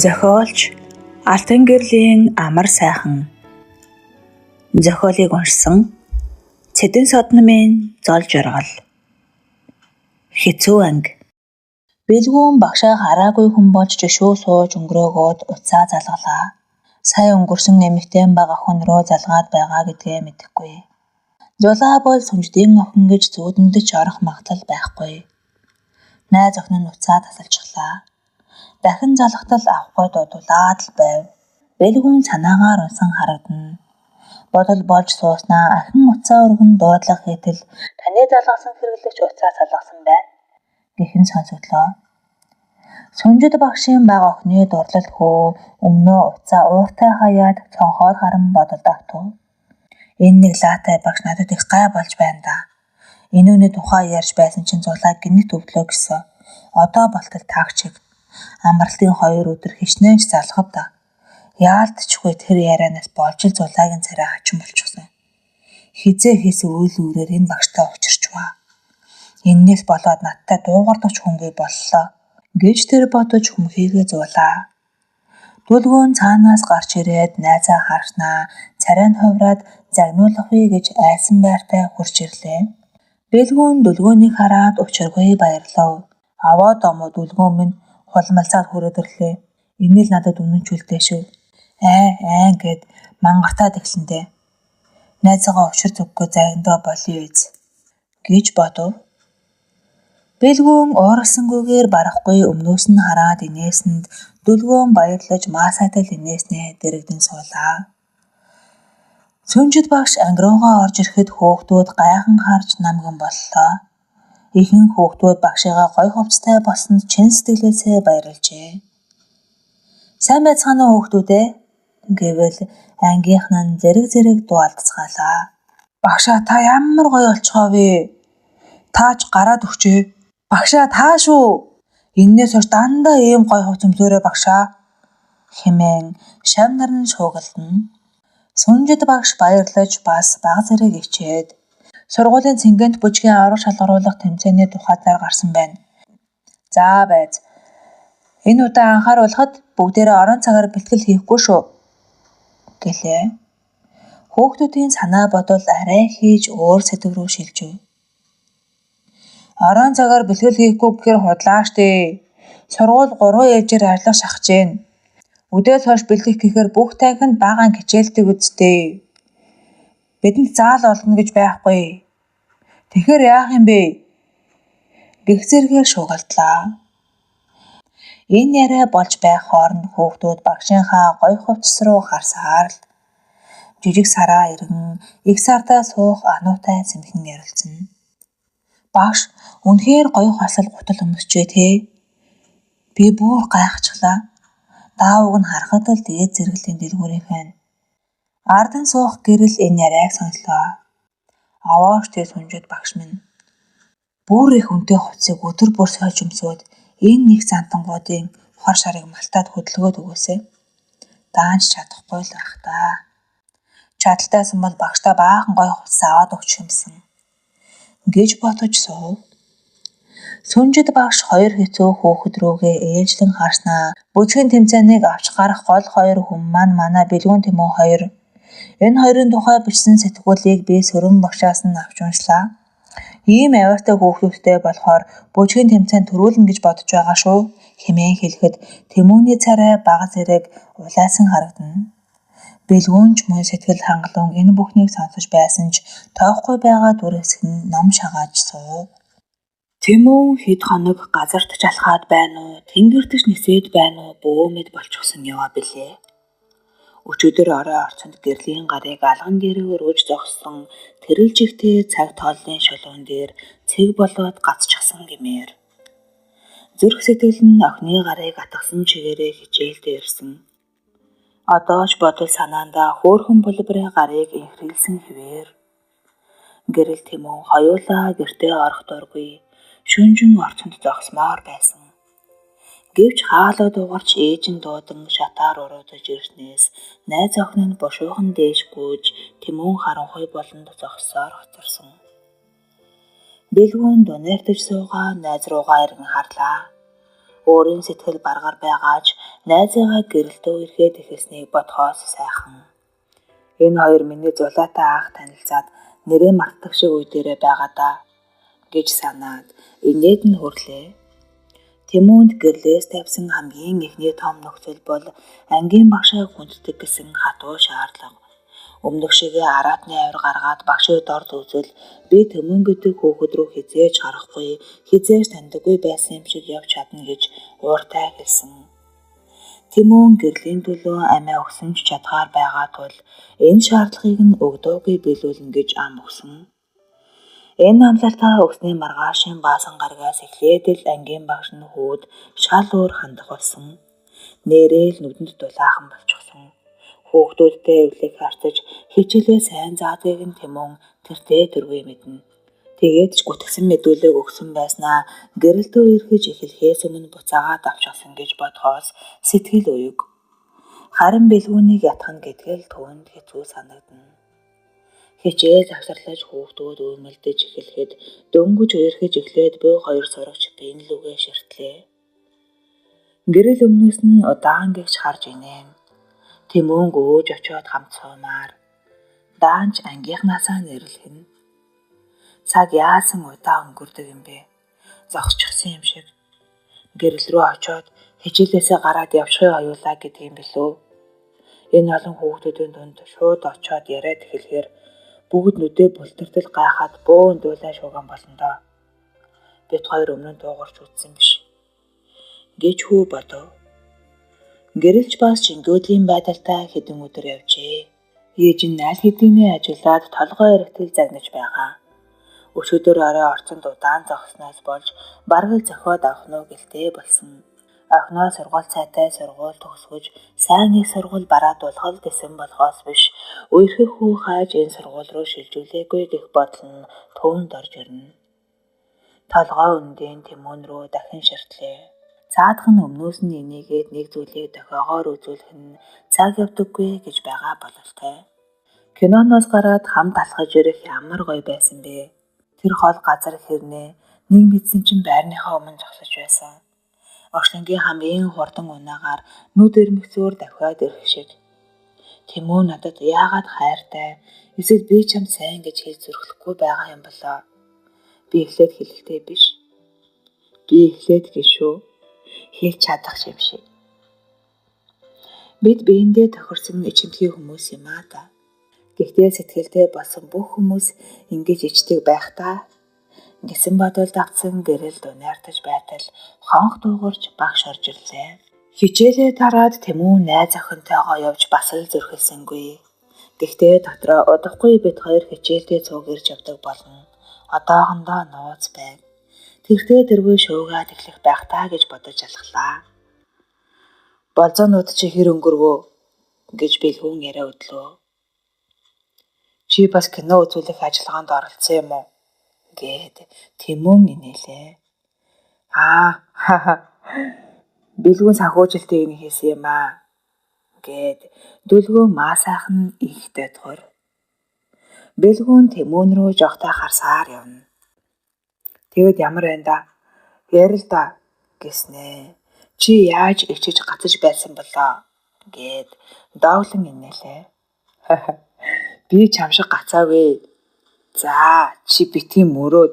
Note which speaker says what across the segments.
Speaker 1: Зохиолч Алтан гэрлийн амар сайхан. Зохиолыг уншсан Цэдэн Содномын зол жаргал. Хэцүү анги. Бэлгүүн багшаа хараагүй хүн болж жишүү сууж өнгөрөөгөөд уцаа залгалаа. Сая өнгөрсөн эмэгтэй бага охин руу залгаад байгаа гэдгээ мэдэхгүй. Зулаа бол сүнждийн охин гэж зүүдэндэж орох магадлал байхгүй. Найз охин нь уцаа тасалчихлаа. Дахин залхтал авахгүй дуудуулаад л байв. Бэлгүүн санаагаар унсан харагдана. Бодол болж сууснаа ахин уцаа өргөн дуудлага хийтэл таны залгасан хэрэглэгч уцаа салгасан байна гэхэн сонсогдлоо. Сүнжид багшийн бага охины дурлал хөө өмнөө уцаа ууртай хаяад цонхоор харан бодолд автав. Энэ нэг лаатай багш надад их гай болж байна да. Энэ үний тухай ярьж байсан чинь зулаа гинэт өвдлөө гэсэн. Одоо болтол таагчиг. Амралтын 2 өдөр хичнээн залхав да. Яалтчгүй тэр ярианаас болж л зулаагийн царай хачин болчихсон. Хизээ хийсэн үйл үүрээр энэ багштай учирчваа. Эннээс болоод надтай дуугардагч хүнгүй боллоо гэж тэр бодож хүмхийгээ зуулаа. Дүлгүүн цаанаас гарч ирээд найзаа харснаа царай нь хувраад загнуулах вэ гэж айсан байртай хурж ирлээ. Бэлгүүн дүлгөөнийг хараад учиргүй баярлав. Аваа домоо дүлгүүн минь хулмалцаад хүрээд ирлээ. Энэ л надад үнэн ч үлдээ шүү. Гэд мангартаад эхлэндээ. Найзаагаа учир зүггүй загиндаа болио үз гэж бодов. Бэлгүүн ууралсангүйгээр барахгүй өмнөөс нь хараад инээсэнд дүлгөөн баярлаж маасаатай л инээснээ дэрэгдэн суулаа. Сүнжид багш анги руугаа орж ирэхэд хөөхтүүд гайхан харж намган боллоо. Ихэнх хөөхтүүд багшигаа гой хувцастай болсонд чин сэтгэлээсээ баярлжээ. Сайн байцгаана уу хөөхтүүдээ гэвэл ангийнх нь зэрэг дуалцгаалаа. Багшаа та ямар гоё олцгоо вэ? Таач гараад өгчээ. Багшаа таа шүү. Эннээс хойш дандаа ийм гоё хувц өмсөөрэй багшаа хэмээн шав нарн шуугилдана. Сүнжид багш баярлаж бас бага зэрэг ичээд сургуулийн цэнгэнт бүжгийн авраг шалгаруулах тэмцээний тухайдаар гарсан байна. За байз. Энэ удаа анхааруулахад бүгдээрээ орон цагаар бэлтгэл хийхгүй шүү гэлээ. Хөөхтүүдийн санаа бодол арай хийж өөр сэдв рүү шилжив. Орон цагаар бэлтгэл хийхгүй гэхээр худлаа штэ. Сургууль 3 ээлжээр ажиллах шахаж гэн. Өдөөс хойш бэлтгэх гэхээр бүх танхимд багаан хичээлдэг үсттэй. Бидэнд заал олно гэж байхгүй. Тэгэхээр яах юм бэ? Гэх зэргээр шуугалдлаа. Энэ яриа болж байх хооронд хөөхтүүд багшийнхаа гоё хувцас руу харсаар л жижиг сараа иргэн их сартаа суух ануутай сэмхэн ярилцсан. Багш үнэхээр гоё хасал гутал өмсчээ те. Би бүр гайхчихлаа. Даавууг нь харахад л дээд зэрэглэлийн дэлгүүрийнх нь. Ардан суух гэрэл энэ яриаг сонслоо. Аваач тэ сүнжид багш минь. Бүр их үнэтэй хувцсыг өдөр бүр сольж өмсөөд энэ нэг зантангуудын хор шарыг малтаад хөдөлгөөд өгөөсэй. Даанч чадахгүй л байх та. Чадалтайсан бол багштай баахан гоё хувцас аваад өгчих юмсан гэж бодож суув. Сүнжид багш 2 хэцүү хөөхд рүүгээ ээлжлэн харснаа бүжгийн тэмцээнийг авч гарах гол 2 хүн манай Бэлгүүн Тэмүү 2. Энэ хоёрын тухай бичсэн сэтгүүлийг би Сөрөн багшаас нь авч уншлаа. Ийм аваартай хөөхтүүдтэй болохоор бүжгийн тэмцээнд төрүүлнэ гэж бодож байгаа шүү хэмээн хэлэхэд Тэмүүний царай бага зэрэг улайсан харагдана. Бэлгүүн ч мөн сэтгэл хангалуун энэ бүхнийг сонсож байсан ч тоохгүй байгаа дүр хэсэг нь ном шагааж суув. Тэмүү хэд хоног газарт жалхаад байна уу, тэнгэртэж нисээд байна уу бөөмэд болчихсон яваа билээ. Өчигдөр орой орцонд гэрлийн гарыг алган дээрээ өргөж зогссон тэрэл жигтэй цаг тооллын шулуун дээр цэг болоод гацчихсан гэмээр. Зүрх сэтгэл нь охины гарыг атгсан чигээрээ хичээлдээ ирсэн. Одоо ч бодол санаандаа хөөрхөн булбарын гарыг инхрийлсэн хэвээр. Гэрэл Тэмүү хоёулаа гэртээ орох дургүй шүнжин орцонд зогсмоор байсан. Гэвч хаалаа дугарч ээж нь дуудан шатаар уруудаж ирснээс найз охин нь бушуухан дээш гүйж Тэмүүн харанхуй болонд зогссоор хоцорсон. Бэлгүүн дунертаж суугаа найз руугаа иргэн харлаа. Өөрийн сэтгэл баргаар байгаач найзаагаа гэрэлтөө ирэхэд ихэснийг бодхоос сайхан. Энэ хоёр миний зулаатай анх танилцаад нэрээ мартах шиг үе дээрээ байгаа даа гэж санаад инээд нь хөрлөө. Тэмүүнд гэрлээс тавьсан хамгийн эхний том нөхцөл бол ангийн багшаа хүнддэг гэсэн хатуу шаардлага. Өмнөх шигээ араатны авир гаргаад багшаа дорд үзвэл би Тэмүүн гэдэг хүүхэд рүү хизээж харахгүй, хизээж таньдаггүй байсан юм шиг явж чадна гэж ууртай хэлсэн. Тэмүүн гэрлийн төлөө амиа өгсөн ч чадгаар байгаа тул энэ шаардлагыг нь өгдөөгүй биелүүлнэ гэж ам өгсөн. Энэ амлалтаа өгсний маргаашийн баасан гарагаас эхлээд л ангийн багш нь хүүд шал өөр хандах болсон. Нэрэл нүдэнд дулаахан болчихсон. Хүүхдүүдтэй эвлэг харцаж хичээлээ сайн заадгийг нь Тэмүүн тэртээ төргүй мэднэ. Тэгээд ч гутгсан мэдүүлэг өгсөн байснаа гэрэлтөө ирэхэж эхлэхээс өмнө буцаагаад авчихсан гэж бодхоос сэтгэл уйг. Харин бэлгүүнийг ятгах нь гэдгээл түүнд хэцүү санагдана. Хичээл завсарлаж хүүхдүүд үйлмэлдэж эхлэхэд дөнгөж үерхэж эхлээд буй хоёр сурагч энэ лүгээ ширтлээ. Гэрэл өмнөөс нь удаан гихч харж инээн. Тэмүүн өөж очиод хамцаамаар даанч ангийнхнаасаа нэрлэхэн. Цаг яасан удаан өнгөрдөг юм бэ? Зогсчихсан юм шиг. Гэрэл рүү очиод хичээлээсээ гараад явчихыг аюулаа гэдэг юм билүү? Энэ олон хүүхдүүдийн дунд шууд очиод яриад эхлэхээр бүгд нүдээ бултартал гайхаад бөөн дуулаа шууган болно доо. Бид хоёр өмнө нь дуугарч үзсэн биш гэж хүү бодов. Гэрэлч бас чингөөдлийн байдалтай хэдэн өдөр явжээ. Ээж нь аль хэдийнэ ажиллаад толгой эргэтэл загнаж байгаа. Өчигдөр орой орцонд удаан зогсноос болж бараг л зохиод авах нь гэлтэй болсон. Охиноо сургууль цайтай сургууль төгсгөж сайн их сургууль бараад дулгал гэсэн болохоос биш үерхэх хүү хайж энэ сургууль руу шилжүүлээгүй гэх бодол нь түүнд орж ирнэ. Толгой өндийн Тэмүүн рүү дахин ширтлээ. Цаадах нь өмнөөс нь энийгээд нэг зүйлийг дохиогоор үзүүлэх нь цаг явдаггүй гэж байгаа бололтой. Киноноос гараад хамт алхаж ирэх ямар гоё байсан бэ? Тэр хол газар хэрнээ нэг мэдсэн чинь байрныхаа өмнө зогсож байсан. Орчлонгийн хамгийн хурдан унаагаар нүд ирмэгцөөр давхиад ирэх шиг. Тэмүүн надад яагаад хайртай, эсвэл би чамд сайн гэж хэлж зөрөхлөхгүй байгаа юм болоо. Би эхлээд хэлэхтэй биш. Би эхлээд гişүү. Хэлж чадах юм шиг. Бид биендээ тохирсон ичимтгий хүмүүс юм аа да. Гэхдээ сэтгэлдээ болсон бүх хүмүүс ингэж ичдэг байх та гэсэн бодолд авсан гэрэл дунаардаж байтал хонх дуугарч багш орж ирлээ. Хичээлээ тараад Тэмүүн найз охинтойгоо явж бас л зөрхөлсөнгүй. Гэхдээ дотроо удахгүй бид хоёр хичээлдээ цуг ирж явдаг болно. Одоохондоо нууц байна. Тэртээ тэргүй шуугаад эхлэх байх таа гэж бодож алхлаа. Болзоонууд чи хэр өнгөрвөө гэж бэлгүүн яриа өдлөө. Чи бас кино үзүүлэх ажиллагаанд оролцсон юм уу? Гэд Тэмүүн инээлээ. Бэлгүүн санхүүжилтийг энэ хийсэн юм аа. Гэд дүлгөө маа сайхан их дэдгөр. Бэлгүүн Тэмүүн рүү жогтой харсаар явна. Тэгэд ямар байна да? Ярил да гэснэ. Чи яаж ичиж гацаж байсан болоо? Гэд дооглон инээлээ. Би чам шиг гацаагүй. За чи битгий мөрөөд.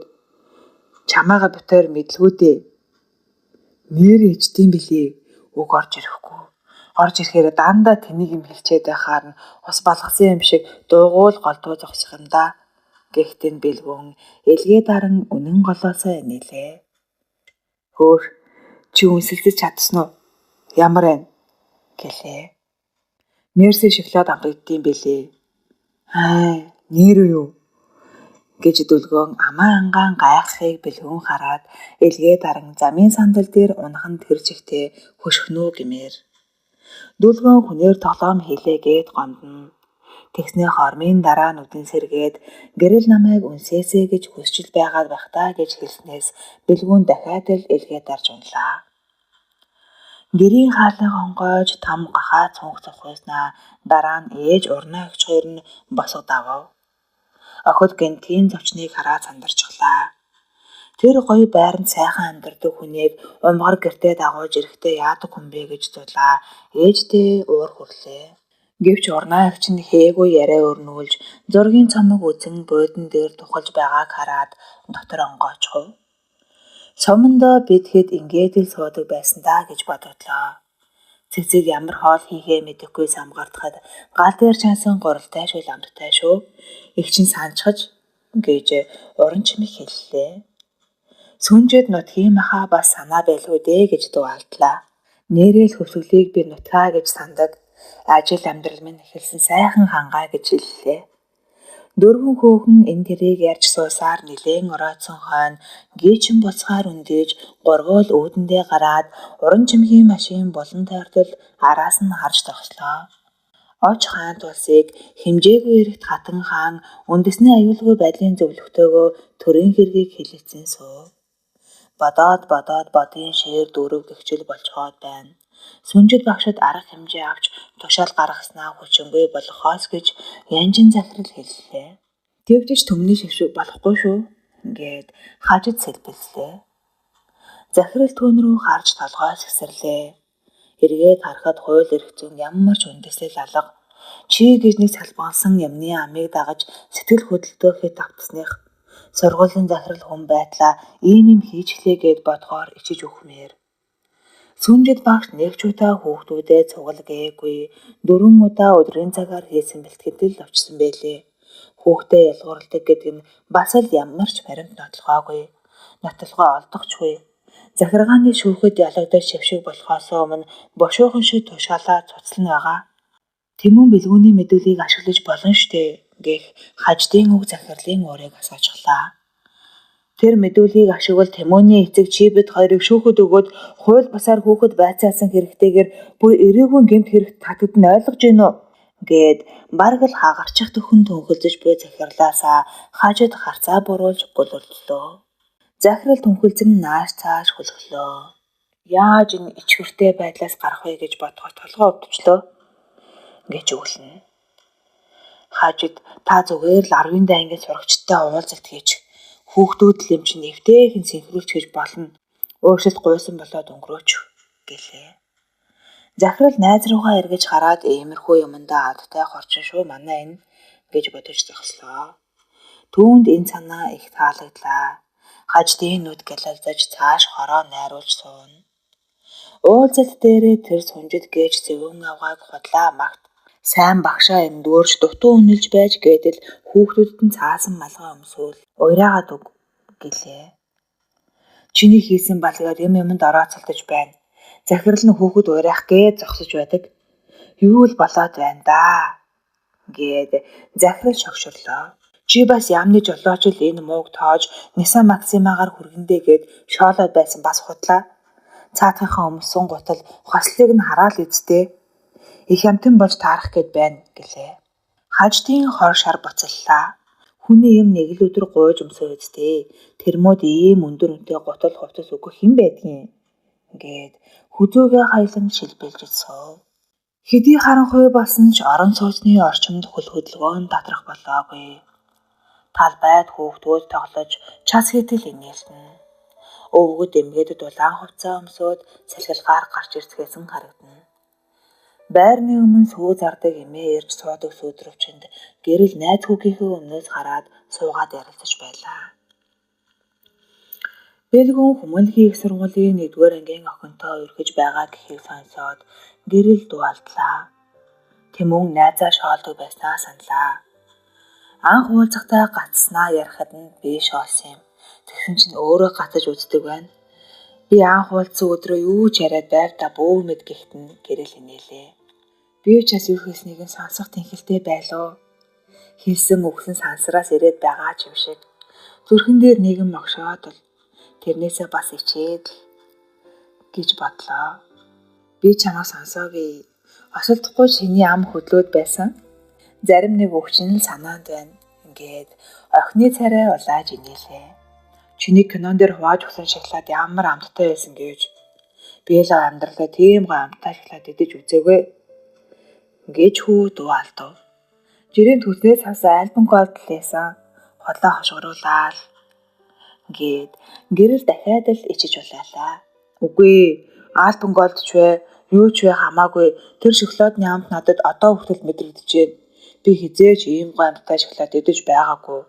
Speaker 1: Чамаага битээр мэдлгүүдээ. Нэр ичдэм билээ. Уг орж ирэхгүй. Орж ирэхээр дандаа тэнийг юм хэлчихэд байхаар нь ус балгасан юм шиг дуугуул голдуу зогсох юм да. Гэхдээ бэлгүүн элгээ даран үнэн голоосоо инээлээ. Хөөх чи үнсэлцэж чадсан уу? Ямар байна? Гэлээ. Мерси шоколад амтагдсан билээ. Нэр юу? Гэж дүлгөөн амаа ангаан гайхахыг бэлгүүн хараад элгээ даран замын сандал дээр унахан тэржихтэй хөшгөнөө гэмээр. Дүлгөөн хүнээр тоглоом хийлээгээд гомдно. Тэгснээ хормын дараа нүдэн сэргээд гэрэл намайг үнсээсэй гэж хүсчил байгаад байх таа гэж хэлснээс бэлгүүн дахиад л элгээ дарж унлаа. Гэрийн хаалга хонгойж там гахаа цонх цохиснаа дараа нь ээж урнаа өгч хоёр нь босго давав. Охид гэнтгийн зочныг хараад сандарчихлаа. Тэр гоё байранд сайхан амьдардаг хүнийг умгар гэртээ дагуулж ирэхдээ яадаг хүн бэ гэж зулаа. Ээжтэй уур хүрлээ. Гэвч урнаа эгч нь хээгүй яриа өрнүүлж зургийн цомог үзэн буудан дээр тухалж байгааг хараад дотор онгойчхов. Сумандаа бид хэд ингээд л суудаг байсан даа гэж бодогдлоо. Цэцэг ямар хоол хийхээ мэдэхгүй самгаардахад гал дээр чансан горолтой шүү ламттай шүү. Их чинь санчхаж гэж уран чимэг хэллээ. Сүнжэд нутгийн маха бас санаа байлгүй дээ гэж дуалдлаа. Нэрэл хөвсгөлийг би нутгаа гэж сандаг. Ажил амьдрал минь эхэлсэн сайхан хангаа гэж хэллээ. Дөрвөн хөөхөн энэ тэрийг ярьж суусаар нилээн ороодсон хойно гийчин буцахаар үндэж гурвуул уудэндээ гараад уран чимгийн машин болон тойртол араас нь харж тогслоо. Оч хаан тулсыг хэмжээгүй эрэхт хатан хаан үндэсний аюулгүй байдлын зөвлөгтөөгөө төрийн хэргийг хэлэлцэн суув. Бодоод бодын шээр дөрөв гихчил болцоход байна. Сүнжид багшид арга хэмжээ авч тушаал гаргаснаа хүчингүй болохоос гэж янжин захирал хэллээ. Тэгвч төмний шившиг болохгүй шүү гээд хажид сэлбэллээ. Захирал түүн рүү харж толгой сэгсэрлээ. Эргээд харахад хууль эрх зүйн ямар ч үндэслэл алга. Чи гэж нэг салбансан ямны амийг дагаж сэтгэл хөдлөлтөөхөд автсных. Сургуулийн захирал хүн байтлаа ийм хийчихлээ гэд бодгоор ичиж өгмээр. Сүнжид багш нэг ч удаа хүүхдүүдэд цуглгээгүй 4 удаа өдрийн цагаар хийсэн бэлтгэл л очсон байлээ. Хүүхдээ ялгуурладаг гэдэг нь бас л ямар ч баримт нотлохоогүй. Нотлохоо олдохчгүй. Захиргааны шүүхэд ялагдаж шившиг болохоос өмнө бошуухан шиг тушаалаа цуцлан байгаа. Тэмүүн бэлгүүний мэдүүлгийг ашиглаж болно штэ гэх хаждын үг захирлын уурыг асуучглаа. Тэр мэдүүлгийг ашигвал Тэмүүний эцэг чи бид хоёрыг шүүхэд өгөөд хууль бусаар хүүхэд байцаасан хэрэгтэйгээр бүр эрээгүй гэмт хэрэгт татагдана ойлгож гин үү гэд бараг л хагарчих төхөн төнхөлдөж буй захирлаасаа хажид харцаа буруулж гулвллоо. Захирал төнхөлзөн нааш цааш хөлглөө. Яаж энэ ичгэртэй байдлаас гарах вэ гэж бодоход толгой өвдчлөө гэж өглөнө. Хажид та зүгээр л 10-ын даангийн сурагчтай уулзалт хийж хүүхдүүд л юм чинь эвтэйхэн синхруулж хийж болно. Өөрчлөлт гуйсан болоод өнгөрөөч гэлээ. Захирал найз руугаа эргэж хараад иймэрхүү юмдаа алдтай хорчин шүү манай энэ гэж бодож зогслоо. Түүнд энэ санаа их таалагдлаа. Хаждын нүд гэлэлзэж цааш хороо найруулж сууна. Уулзалт дээрээ тэр сүнжид гэж зэвүүн авгааг худлаа магт сайн багшаа энэ дүүрч дутуу үнэлж байж гэдэл хүүхдүүдэд нь цаасан малгай өмсөөл уйраагаад өг гэлээ. Чиний хийсэн балгаар юмд орооцолдож байна. Захирал нь хүүхэд уйраах гээд зогсож байдаг. Юу л болоод байна да гэд захирал шогшорлоо. Чи бас ямны жолооч л энэ мууг тоож Нисан Максимагаар хүргэндээ гэд шоолоод байсан бас худлаа. Цаатахынхаа өмсөн гутал хослыг нь хараал эзтэй. Их амтэн болж таарах гээд байна гэлээ. Хаждын хор шар буцаллаа. Хүний юм нэг л өдөр гуйж өмсөө эзтэй. Тэрмүүд ийм өндөр үнэтэй гутал хувцас өгөх хэн байдгийг гэд хүзүүгээ хайлан шилбэлж суув. Хэдий харанхуй болсон ч орон сууцны орчимд хөл хөдөлгөөн татрах болоогүй. Талбайд хүүхдүүд тоглож час хийтэл инээлтэн. Өвгөд эмгээд дулаан хувцас өмсөөд салхилгаар гарч ирцгээсэн харагдана. Байрны өмнө сүү зардаг эмээ ирж суудаг сүүдрөвчөнд гэрэл найз хүүгийнхээ өмнөөс хараад суугаад ярилцаж байлаа. Бэлгүүн хүмүүнлэгийн их сургуулийн 1-р ангийн охинтой өргөж байгаа гэхийг сонсоод гэрэл дуалдлаа. Тэмүүн найзаа шоолдог байснаа саналаа. Анх уулзахтаа гацснаа ярихад нь би шоолсон юм. Тэгсэн чинь өөрөө гацаж үздэг байна. Би анх уулзсан өдрөө юу ч яриад байв та бөө мэд гихтэн гэрэл инээлээ. Би ч бас юу хийснийг нь сонсох тэнхэлтэй байлоо. Хэлсэн өгсөн сансраас ирээд байгаа ч юм шиг. Зүрхэн дээр нэгэн могшоод л тэрнээсээ бас ичээд гэж бодлоо. Би чамайг сонсоогүй. Осолдохгүй чиний ам хөдлөөд байсан. Зарим нэг өвчин л санаанд байна. Ингээд охины царай улааж инээлээ. Чиний кинон дээр хувааж өгсөн шоколад ямар амттай байсан гэж. Би л амьдралаа тийм гой амттай шоколад идэж үзээгүй гэж хүү дуалдав. Жирийн төснөөс авсан альбом код лээсэн. Хотлоо хошгруулаад гээд гэрэл дахиад л ичиж улаалаа. Үгүй альбом голдч вэ, юу ч вэ хамаагүй тэр шоколадны амт надад одоо хүртэл мэдрэгдэжээ. Би хизээч ийм гой амттай шоколад идэж байгаагүй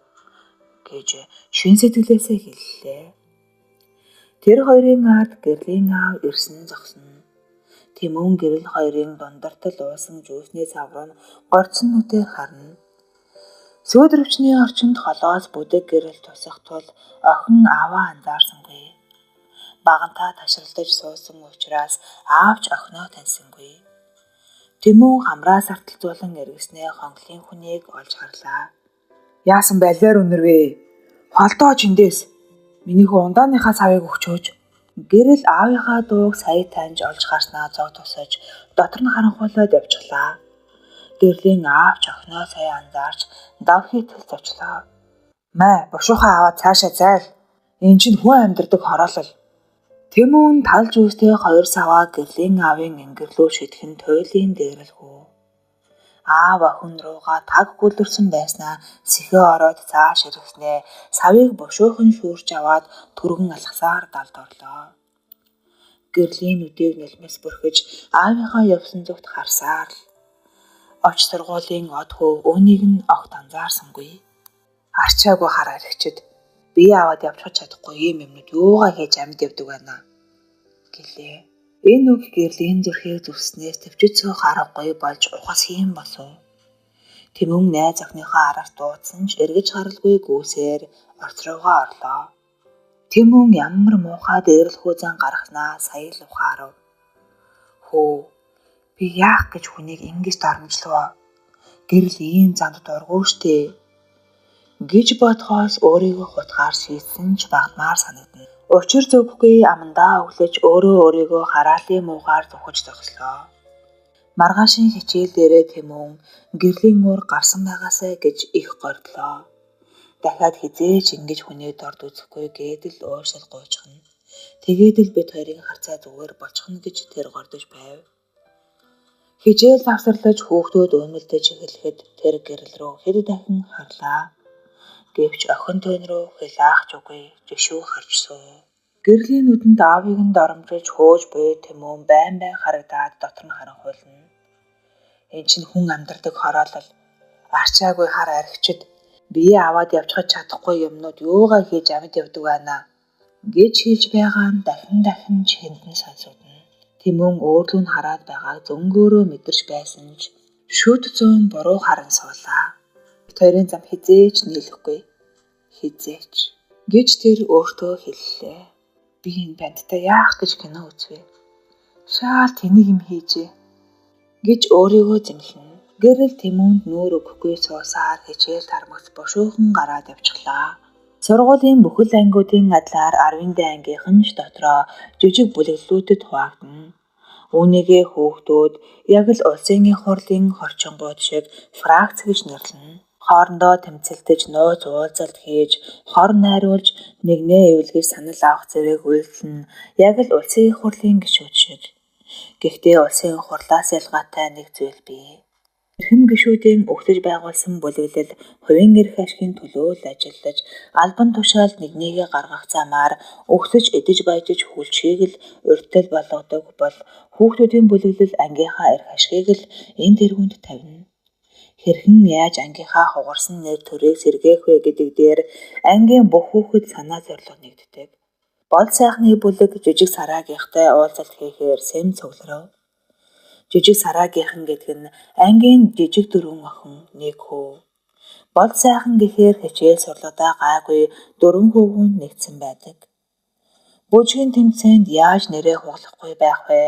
Speaker 1: гэж шин сэтгэлээсээ хэллээ. Тэр хоёрын ард гэрлийн аав ирсэн зогсно. Тэмүн гэрэл хоёрын дундартал уусан жүүсний савруу нь горцсон нүдээр харна. Сөөдрөвчний орчинд холоос бүдэг гэрэл тусах тул охин ааваа анзаарсангүй. Багантаа ташралтаж суусан учраас аавч охиноо таньсангүй. Тэмүн хамраас арталзуулан эргэснээ хонглын хүнийг олж харлаа. Яасан балиар өнөрвэ? Холдооч эндээс. Миний хүү ундааныхаа савыг өгчөөж. Гэрэл аавынхаа дууг сая таньж олж харснаа зог тусаж дотор нь харанхуулаад явчихлаа. Гэрлийн аавч охиноо сая анзаарч давхий тэл зочлоо. Маа бушуухаа аваад цаашаа зайл. Энд чинь хүн амьдардаг хороолол. Тэмүн тал жүүстэй хоёр саваа гэрлийн аавын ингэрлөө шидэхэн туйлын дээрлэхүү. Аав охин руугаа таг гүлэрсэн байснаа сэхээ ороод цааш ирэхнээ савыг бушуухан шүүрч аваад түргэн алхасаар далд орлоо. Гэрлийн нүдийг нэлмэс бүрхэж аавынхаа явсан зүгт харсаар л оч сургуулийн од хөө өөнийг нь огт анзаарсангүй. Арчаагүй хараа ирчэд би аваад явчих чадахгүй юмнууд юугаа хийж амьд явдаг байна гэлээ. Энэ үг гэрлийн зүрхийг зүрснээс төвчөд суух аргагүй болж ухас хийм босов. Тэмүн найз охиныхоо араар дуудсан ч эргэж харалгүй гүйсээр орц руугаа орлоо. Тэмүн ямар муухай дээрлэхүү зан гаргаснаа сая л ухаарав. Хөө би яах гэж хүнийг ингэж дарамжлав? Гэрэл ийм занд дургуй штэ гэж бодхоос өөрийгөө хутгаар шийдсэн ч багмаар санагдана. Учир зөвгүй амандаа өглөж өөрийгөө хараалын муугаар зүхэж зогслоо. Маргаашийн хичээл дээрээ Тэмүн гэрлийн уур гарсан байгаасай гэж их гордлоо. Дахиад хизээч ингэж хүнээ дорд үзэхгүй гэдэл уушил гуйчихна. Тэгээд л бид хоёрын харцаа зүгээр болчихно гэж тэр гордож байв. Хичээл завсарлаж хүүхдүүд өмөлдөж эхлэхэд тэр гэрэл рүү хэд дахин харлаа. Гэвч охин тойн руу хилаах ч үгүй жишүү харж суу. Гэрлийн нүдэнд аавыг нь доромжиж хөөж буй Тэмүн байн харагдаад дотор нь харанхуйлна. Энд чинь хүн амьдардаг хороолол. Арчаагүй хар архичд бие аваад явчихж чадахгүй юмнууд юугаа хийж амьд явдаг байна гэж хэлж байгаа нь дахин чихэндэн сонсогдно. Тэмүн өөрлөө нь хараад байгааг зөнгөөрөө мэдэрч байсан ч шүд зүүн буруу харан суулаа. Хоёрын зам хизээч нийлэхгүй. Хизээч гэж тэр өөртөө хэллээ. Би энэ бандтай яах гэж кино үзвэ? Шаал тэнийг юм хийжээ гэж өөрийгөө зэмлэнэ. Гэрэл Тэмүнд нүүр өгөхгүй суусаар хичээл тармагц бушуухан гараад явчихлаа. Сургуулийн бүхэл ангиудын адлаар 10-д ангийнхан ч дотроо жижиг бүлэглэлүүдэд хуваагдана. Үүнийгээ хүүхдүүд яг л улсын их хурлын хорчингууд шиг фракц гэж нэрлэнэ. Хоорондоо тэмцэлдэж нууц уулзалт хийж, хор найруулж, нэгнээ эвлэгэж санал авах зэрэг үйлдэл нь яг л улсын их хурлын гишүүд шиг. Гэхдээ улсын их хурлаас ялгаатай нэг зүйл бий. Эрхэм гишүүдийн өгтөж байгуулсан бүлэглэл хувийн эрх ашигын төлөө л ажиллаж, албан тушаалд нэгнийгээ гаргах замаар өгтөж идэж баяжж хүлчгийг л урьдчил болгодог бол хүүхдүүдийн бүлэглэл ангийнхаа эрх ашигыг л энэ тэргуунд тавина. Хэрхэн яаж ангийнхаа хугарсан нэр төрийг сэргээх вэ гэдэг дээр ангийн бүх хүүхэд санаа зорилго нэгддэг. Бол сайхны бүлэг жижиг сараагийнхтай уулзалт хийхээр сэм цугларав. Жижиг сараагийнхан гэдэг нь ангийн жижиг дөрвөн охин нэг хүү. Бол сайхан гэхээр хичээл сурлагадаа гайгүй дөрвөн хүүгүнд нэгдсэн байдаг. Бүжгийн тэмцээнд яаж нэрээ хугалахгүй байх вэ?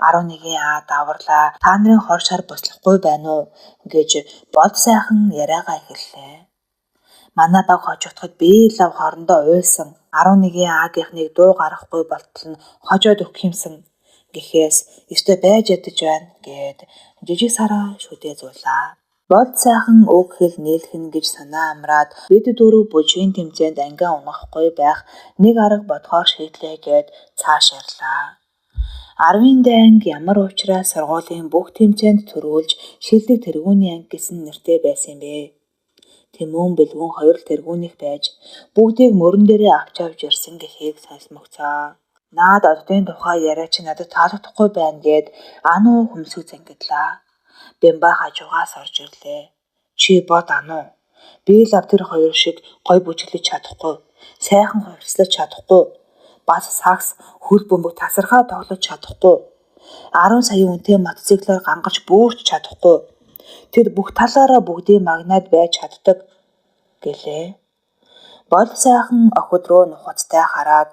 Speaker 1: 11А даварлаа. Та нарын хор шар буслахгүй байна уу гэж бол сайхан яриагаа эхэллээ. Манай баг хожигдоход би лав хоорондоо уйлсан. 11А-гийнхныг дуу гаргахгүй болтол нь хожоод өгөх юмсан гэхээс ёстой байж ядаж байна гэд жижиг сараа шүдээзуулаа. Бод сайхан үг хэл нийлхэн гэж санаа амраад бид дөрөв бүжгийн тэмцээнд ангиа унахгүй байх нэг арга бодохоор шийдлээ гэд цааш ярлаа. 10-д анги ямар уучраас сургуулийн бүх тэмцээнд төрүүлж шилдэг тэргүүний анги гэсэн нэртэй байсан юм бэ? Тэмүн бэлгүүн хоёр л тэргүүнийх байж бүгдийг мөрөн дээрээ авч ирсэн гэхийг сонсмогцоо. Наад оддын тухай яриа чи надад таалагдахгүй байна гэд ануу хүмсэг зангидлаа. Бямба хажуугаас орж ирлээ. Чи бод ануу. Би л тэр хоёр шиг гой бүжиглэж чадахгүй. Сайхан хувирслаж чадахгүй. Бас сакс хөл бөмбөг тасархаа тоглож чадахгүй. 10 сая үнэтэй мотоциклээр гангаж бүүрч чадахгүй. Тэд бүх талаараа бүгдийн магнад байж чаддаг гэлээ. Бол сайхан охид руу нухацтай хараад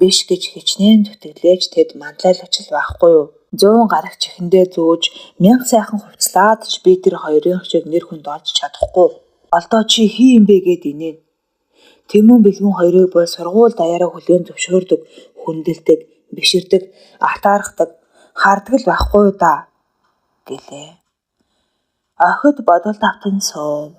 Speaker 1: биш гэж хичнээн зүтгэлээж тэд манлайлагч л байхгүй юу. 100 гарах чихэндээ зөөж 1000 сайхан хувцлаад ч би тэр хоёрын шиг нэр хүнд олж чадахгүй. Олдоо чи хий юм бэ гэд инээ. Тэмүн бэлгүүн хоёрыг бол сургууль даяараа хүлээн зөвшөөрдөг, хүндэлдэг, биширдэг, артаархдаг, хардаг л байхгүй юу да гэлээ. Охид бодолд автан суув.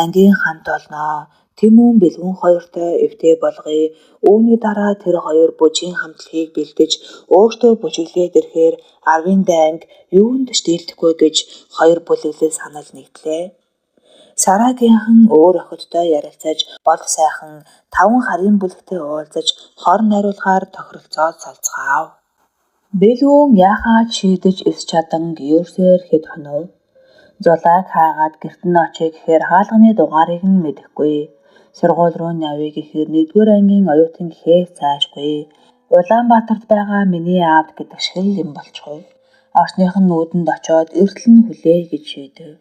Speaker 1: Ангийн хамт олноо. Тэмүн бэлгүүн хоёртой эвтэй болгоё. Үүний дараа тэр хоёр бүжгийн хамтлагийг бэлдэж өөртөө бүжиглээд ирэхээр Арвин данг юунд ч дийлдэхгүй гэж хоёр бүлэглээ санал нэгдлээ. Сараагийнхан өөр охидтой ярилцаж бол сайхан 5 харийн бүлэгтэй уулзаж хор найруулахаар тохиролцоод солцгаав. Бэлгүүн яахаа шийдэж эс чадан гүйрсээр хэд хонов. Зулайг хаагаад гэрт нь очие гэхээр хаалганы дугаарыг нь мэдэхгүй. Сургууль руу навъя гэхээр 1-р ангийн оюутан гэхээс цаашгүй. Улаанбаатарт байгаа миний аавд гэдэг шиг юм болчихов. Орсных нь нүдэнд очоод эртэл нь хүлээе гэж шийдэв.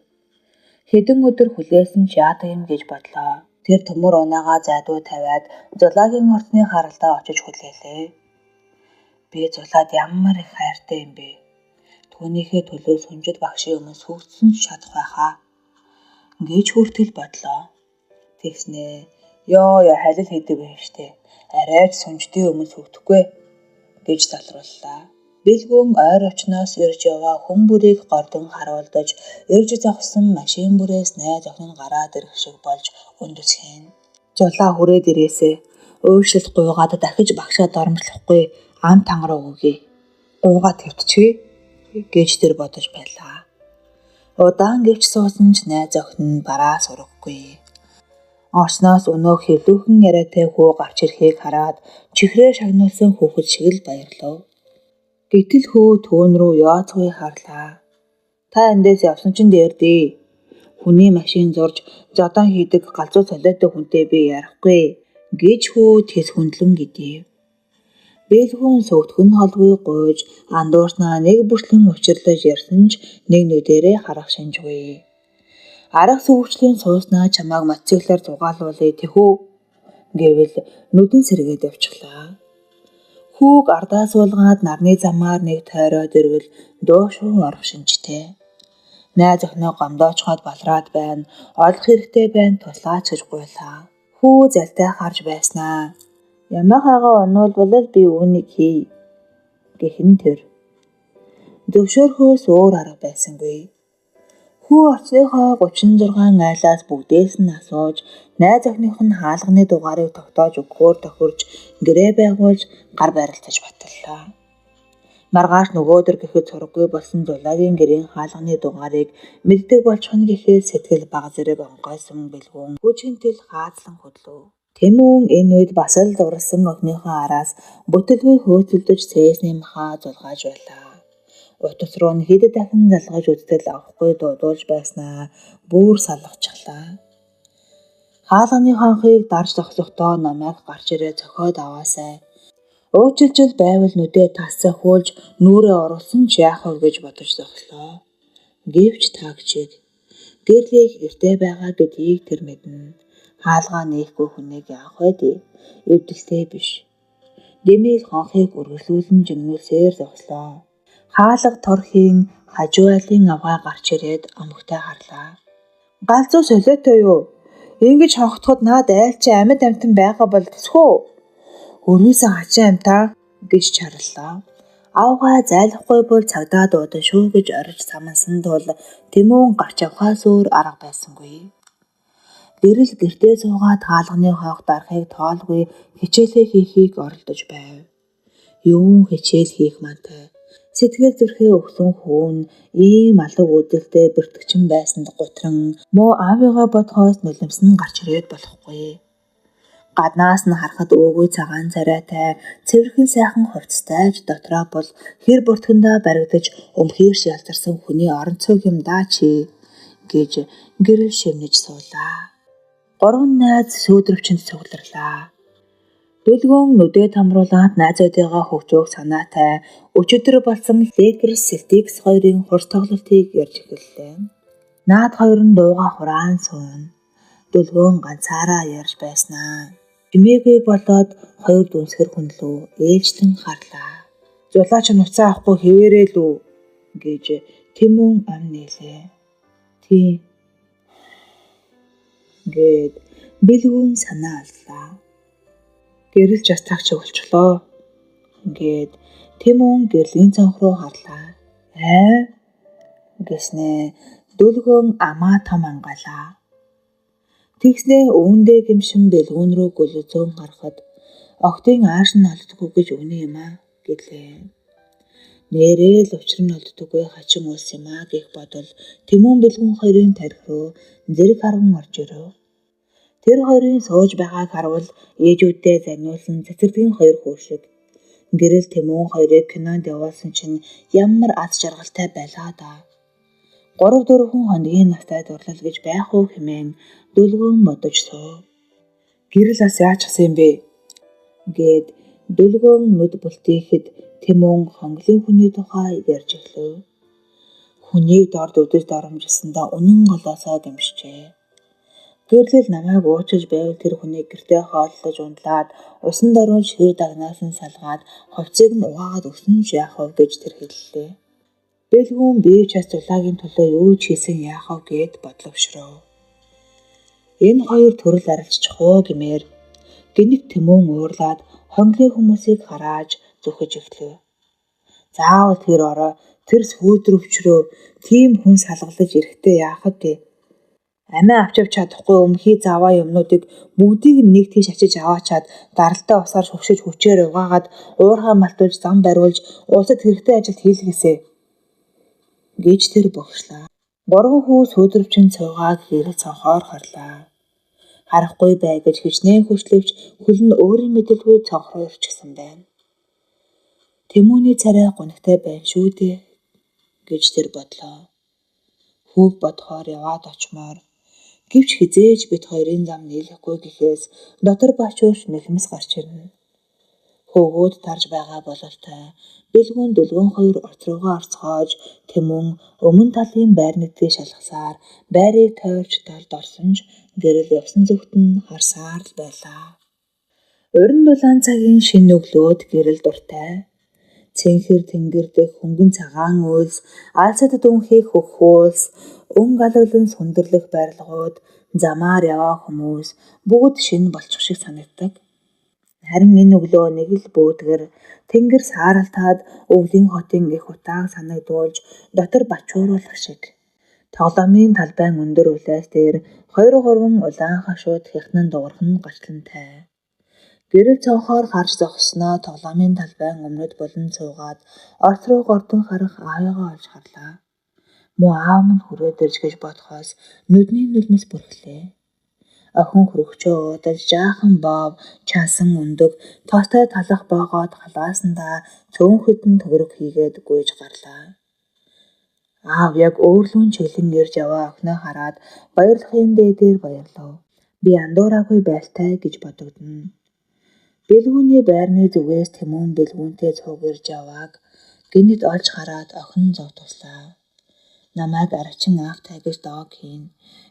Speaker 1: Хэдэн өдөр хүлээсэн ч яадаг юм гэж бодлоо. Тэр төмөр унаагаа зайдуу тавиад Зулаагийн орсны харалдаа очиж хүлээлээ. Би Зулаад ямар их хайртай юм бэ. Түүнийхээ төлөө сүнжид багшийн өмнө сүгдсэн ч чадах байхаа гэж хүртэл бодлоо. Тэгснээ ёо халил хийдэг юм штэ. Арайч сүнждийн өмнө сүгдэхгүй гэж залрууллаа. Бэлгүүн ойр очноос ирж яваа хүн бүрийг гордон харуулдаж ирж зогссон машин бүрээс найз охин нь гараад ирэх шиг болж өндөсгэн. Зулаа хүрээд ирээсэ. Өөрчлөлт гуйгаад дахиж багшаа дормжлохгүй ам тангараа өгье. Гуйгаа твтчихъя гэж тэр бодож байлаа. Удаан гэвч суусан ч найз охин нь бараа сураггүй. Орсноос өнөө хөвлөөхөн яриатай хүү гарч ирэхийг хараад чихрээ шагнуулсан хүүхэд шиг л баярлав. Гэтэл хүү түүн рүү яоцгүй харлаа. Та эндээс явсан чинь дээрдээ. Хүний машин зурж зодон хийдэг галзуу солиотой хүнтэй би ярихгүй гэж хүү тэс хүндлэн гэдэв. Бэлгүүн сөгтгөн холгүй гуйж андуурснаа нэг бүртлэн учирлаж ярьсан ч нэг нүдэрээ харах шинжгүй. Арга сүүгчлийн сууснаа чамааг мотоциклаар зугаалуулъя тэхүү гэвэл нүдэн сэргээд явчихлаа. Хүүг ардаа суулгаад нарны замаар нэг тойроод ирвэл дуушгүй орох шинжтэй. Найз охиноо гомдоочхоод балраад байна. Олох хэрэгтэй байна туслаач гэж гуйлаа. Хүү залтай харж байснаа. Ямахаага онуулбал би үүнийг хий гэхэн тэр. Зөвшөөрөхөөс өөр арга байсангүй. Хүү орцныхоо 36 айлаас бүгдээс нь асууж найз охиных нь хаалганы дугаарыг тогтоож өгөхөөр тохирч гэрээ байгуулж гар барилдаж батллаа. Маргааш нөгөөдөр гэхэд сургаггүй болсон Зулаагийн гэрийн хаалганы дугаарыг мэддэг болчихно гэхээр сэтгэл баг зэрэг онгойсон бэлгүүн хүчинтэл хаацлан хөдлөв. Тэмүн энэ үед бас л дурлсан охиныхоо араас бүтэлгүй хөөцөлдөж цээсний махаа зулгааж байлаа. Утас руу нь хэд дахин залгаж үзтэл авахгүй дуудуулж байснаа бүр салгачихлаа. Хаалганы хонхыг дарж зогсохдоо намайг гарч ирээ цохиод аваасай. Уучлжил байвал нүдээ тас зохиулж нүрээ оруулсан ч яах вэ гэж бодож зогслоо. Гэвч таагчид гэрлийг эртээ байгаа гэдгийг тэр мэднэ. Хаалгаа нээхгүй хүнийг яах вэ дээ? Эвдэлтэй биш. Дэмэл хонхыг үргэлжлүүлэн жигнүүлсээр зогслоо. Хаалга торхийн хажуу айлын авгаа гарч ирээд омогтой харлаа. Галзуу солиотой юу? Ингэж хонхтоход наад айлч амьд амтан байгаа бол тэсхүү. Өрөөсөө хачаа амтаа гэж чарлаа. Авгаа зайлахгүй бол цагдаа дуудан шүү гэж орж самансан тул Тэмүн гарч явхаас өөр арга байсангүй. Гэрэл гэртээ суугаад хаалганы хонх дарахыг тоолгүй хичээлээ хийхийг оролдож байв. Юу хичээл хийх мантай. Сэтгэл зүрхээ өгсөн хүн ийм алга үүдэлтэй бүртгэгчин байсанд гутран муу аавыгаа бодхоос нулимс нь гарч ирээд болохгүй. Гаднаас нь харахад өвгөө цагаан царайтай, цэвэрхэн сайхан хувцастай ч дотроо бол хэр бүртгэндээ баригдаж өмхийрш ялзарсан хүний орон цог юм даа чи гэж гэрэл шивнэж суулаа. Гурван найз сүйдрөвчөнд цугларлаа. Дүлгүүн нүдээ тамруулаад найзуудыгаа хөгжөөх санаатай өчигдөр болсон Lakers Celtics хоёрын хурц тоглолтыг ярьж эхэллээ. Наад хоёр нь дууга хураан сууна. Дүлгүүн ганцаараа ярьж байснаа. Чимээгүй болоод хоёр дүнсгэр хүн лөө ээлжлэн харлаа. Зулаач нуцаа авахгүй хэвээрээ лүү гэж Тэмүн ам нээлээ. Тийм гээд бэлгүүн санаа аллаа. Гэрэлж ятагч өвлчлөө гээд Тэмүн гэрлийн цонх руу харлаа. Гэснээ Дүлгүүн амаа том ангалаа. Тэгснээ өвөндөө гимшин бэлгүүн рүү гөлөзөөн гарахад огтын ааш нь олддоггүй гэж үнэ юм аа гэлээ. Нэрээ л учир нь олддоггүй хачин уус юм аа гэх бодол Тэмүн бэлгүүн хоёрын тарих руу зэрэг харган орж ирв. Тэр хоёрын сууж байгааг харвал ээжүүддээ заниулсан цэцэрлэгийн хоёр хүү шиг. Гэрэл Тэмүн хоёрыг кинонд явуулсан чинь ямар аз жаргалтай байлаа да. 3-4 хоногийн настай дурлал гэж байх уу хэмээн Дүлгүүн бодож суув. Гэрэл бас яачихсан юм бэ гээд Дүлгүүн нүд бүлтийхэд Тэмүн хонглын хүний тухай ярьж эхлэв. Хүнийг дорд өдөж доромжилсандаа үнэн голоосоо гэмшжээ. Гэрлэл намайг уучилж байвал тэр хүнийг гэртээ хооллож ундлаад усан дөрвөн шир дагнаас нь салгаад хувцсыг нь угаагаад өгсөн ч яах вэ гэж тэр хэллээ. Бэлгүүн би ч бас зулаагийн төлөө юу ч хийсэн яах вэ гэд бодловшров. Энэ хоёр төрөл арилжчих уу гэмээр гинэт Тэмүн уурлаад хонглын хүмүүсийг харааж зүхэж эхлэв. Заавал тэр ороо тэр сүйдрөвчрөө тийм хүн салгалж ирэхдээ яахад гэ. Амиа авчиж чадахгүй өмхий заваа юмнуудыг бүгдийг нэг тийш ачиж аваачаад даралтай усаар шүвшиж хүчээр угаагаад уурхай малтуулж зам бариулж улсад хэрэгтэй ажилд хийлгээсэй гэж тэр богшлаа. 3 хүү сүйдрөвчин цуйгааг гэрэл цонхоор харлаа. Харахгүй бай гэж хичнээн хүчлэвч хөл нь өөрийн мэдэлгүй цонх руу ирчихсэн байна. Тэмүний царай гонхтой байна шүү дээ гэж тэр бодлоо. Хүүг бодохоор яваад очмоор гэвч хизээж бит хоёрын зам нийлэхгүй гэхээс дотор бачууш нулимс гарч ирнэ. Хөвгүүд тарж байгаа бололтой бэлгүүн Дүлгүүн хоёр орц руугаа орцгоож Тэмүн өмнө талын байрнуудыг шалгасаар байрыг тойрч талд орсон ч гэрэл явсан зүгт нь харсаар л байлаа. Урин дулаан цагийн шинэ өглөөд гэрэл дуртай. Цэнхэр тэнгэр дэх хөнгөн цагаан үйлс, алсад дүнхийг хөххүүлс, өн галаглан сүндэрлэх барилгууд, замаар яваа хүмүүс бүгд шинэ болчих шиг санагддаг. Харин энэ өглөө нэг л бөөдгөр тэнгэр сааралтаад өвлийн хотын их утааг санагдуулж дотор бачууруулах шиг. Тоглоомын талбайн өндөр улайс дээр 2-3 улаан хашууд хятнан дуурхан гарчлантай. Гэрэл цонхоор харж зогсноо тоглоомын талбайн өмнөд болон цуугаад орц руу гордон харах аавыгаа олж харлаа. Муу аав минь хүрээд ирж гэж бодохоос нүдний нулимс бүрхлээ. Охин хөрөгчөө уудаж жаахан бов чансан өндөг тоостой талах боогоод халаасандаа цөөн хөдөн төгрөг хийгээд гүйж гарлаа. Аав яг өөрлөн чиглэн ирж яваа охиноо хараад баярлахын дээдээр баярлав. Би андуураагүй байлтай гэж бодогдно. Бэлгүүний байрны зүгээс Тэмүн бэлгүүнтэй цуг ирж явааг гинэд олж хараад охин зов туслаа. Намайг арчин аавтай гэж дог хийн.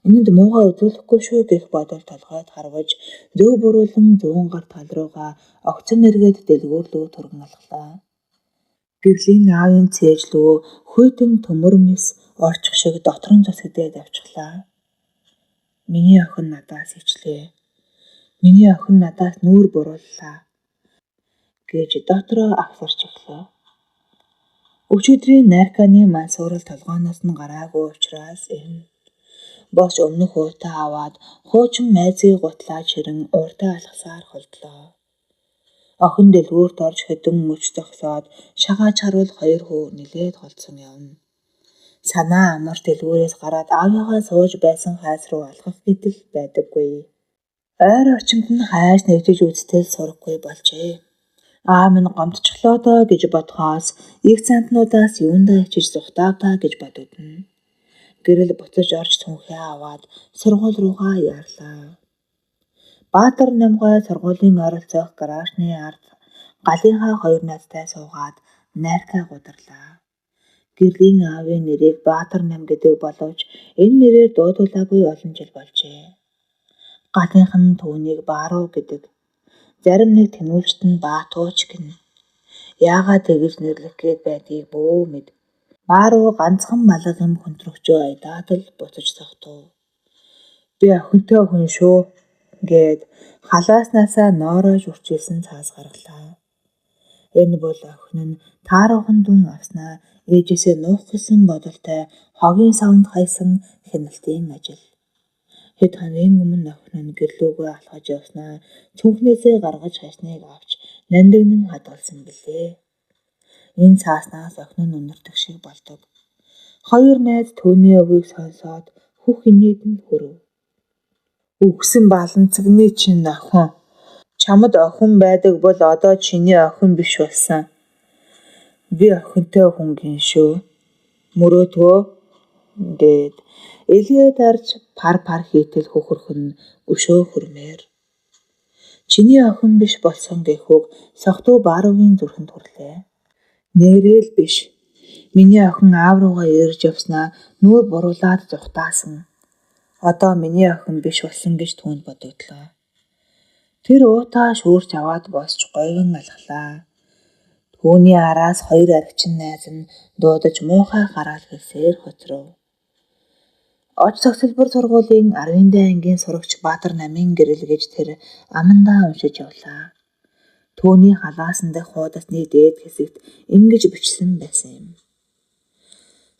Speaker 1: Энэнд муугаа үзүүлэхгүй шүү гэх бодол толгойд харваж зөв буруулан зүүн гар тал руугаа огцон эргээд дэлгүүрлөө түргэн алхлаа. Гэрлийн аавын цээжлүү хүйтэн төмөр мэс орчих шиг дотрон зүсгдээд авчихлаа. Миний охин надаас ичлээ. Миний охин надаас нүүр бурууллаа гэж дотроо агсарч эхлэв. Өчигдрийн найрканы мансуурал толгооноос нь гараагүй учраас энэ бос өмнөх уутаа аваад хуучин майзыг гутлаад ширэн ууртаа алхасаар холдлоо. Охин дэлгүүрт орж хөдөн мөч зогсоод шагаач харуул хоёр хүү нилээд голцсон явна. Санаа амар дэлгүүрээс гараад аавыгаа сууж байсан хайс руу алхах гэтэл байдаггүй. Ойр орчимд нь хайж нэгжиж үзтэл сурахгүй болжээ. Минь гомдчихлоо доо гэж бодхоос их цантнуудаас юундаа ичиж зүхтаа та гэж бодогдно. Гэрэл буцаж орж түнхээ аваад сургууль руугаа яарлаа. Баатар намгай сургуулийн ойролцоох гаражны ард галынхаа хоёр найзтай суугаад найркаа гударлаа. Гэрлийн аавын нэрийг Баатар нам гэдэг боловч энэ нэрээр дуудуулаагүй олон жил болжээ. Галынх нь түүнийг Бааруу гэдэг. Зарим нэг тэмүүлчт нь Баатууч гэнэ. Яагаад тэгж нэрлэх гээд байдгийг бөө мэд. Бааруу ганцхан малгай юм хөнтрөгчөө айдаад л буцаж сохтов. Би охинтой хүн шүү гээд халааснасаа ноороо шүрчилсэн цаас гаргалаа. Энэ бол охин нь тааруухан дүн авснаа ээжээсээ нуух гэсэн бодолтой хогийн савнд хайсан хяналтын ажил. Хэд хоногийн өмнө охин нь гэрлүүгөө алхаж явснаа цүнхнээсээ гаргаж хайсныг авч нандинан хадгалсан билээ. Энэ цааснаас охин нь үнэртэх шиг болдог. Хоёр найз түүний өвийг сонсоод хөх инээд нь хүрв. Үгсэн баланцагны чинь охин. Чамд охин байдаг бол одоо чиний охин биш болсон. Би охинтой хүнгийн шүү. Мөрөөдгөө гээд элгээ дарж пар хийтэл хөхөрхөн өшөө хөрмээр. Чиний охин биш болсон гэхүүг согтуу Бааругийн зүрхэнд хүрлээ. Нэрэл биш. Миний охин аав руугаа ирж явснаа нүүр буруулаад зүхтаасан. Одоо миний охин биш болсон гэж түүнд бодогдлоо. Тэр уутаа шүүрч аваад босч гойгон алхлаа. Түүний араас хоёр архичин найз нь дуудаж муухай гараал хэлсээр хоцров. Оч цогцлбор сургуулийн 10-д ангийн сурагч Баатар намын гэрэл гэж тэр амандаа уншиж явлаа. Түүний халаасан дэх хуудасны дээд хэсэгт ингэж бичсэн байсан юм.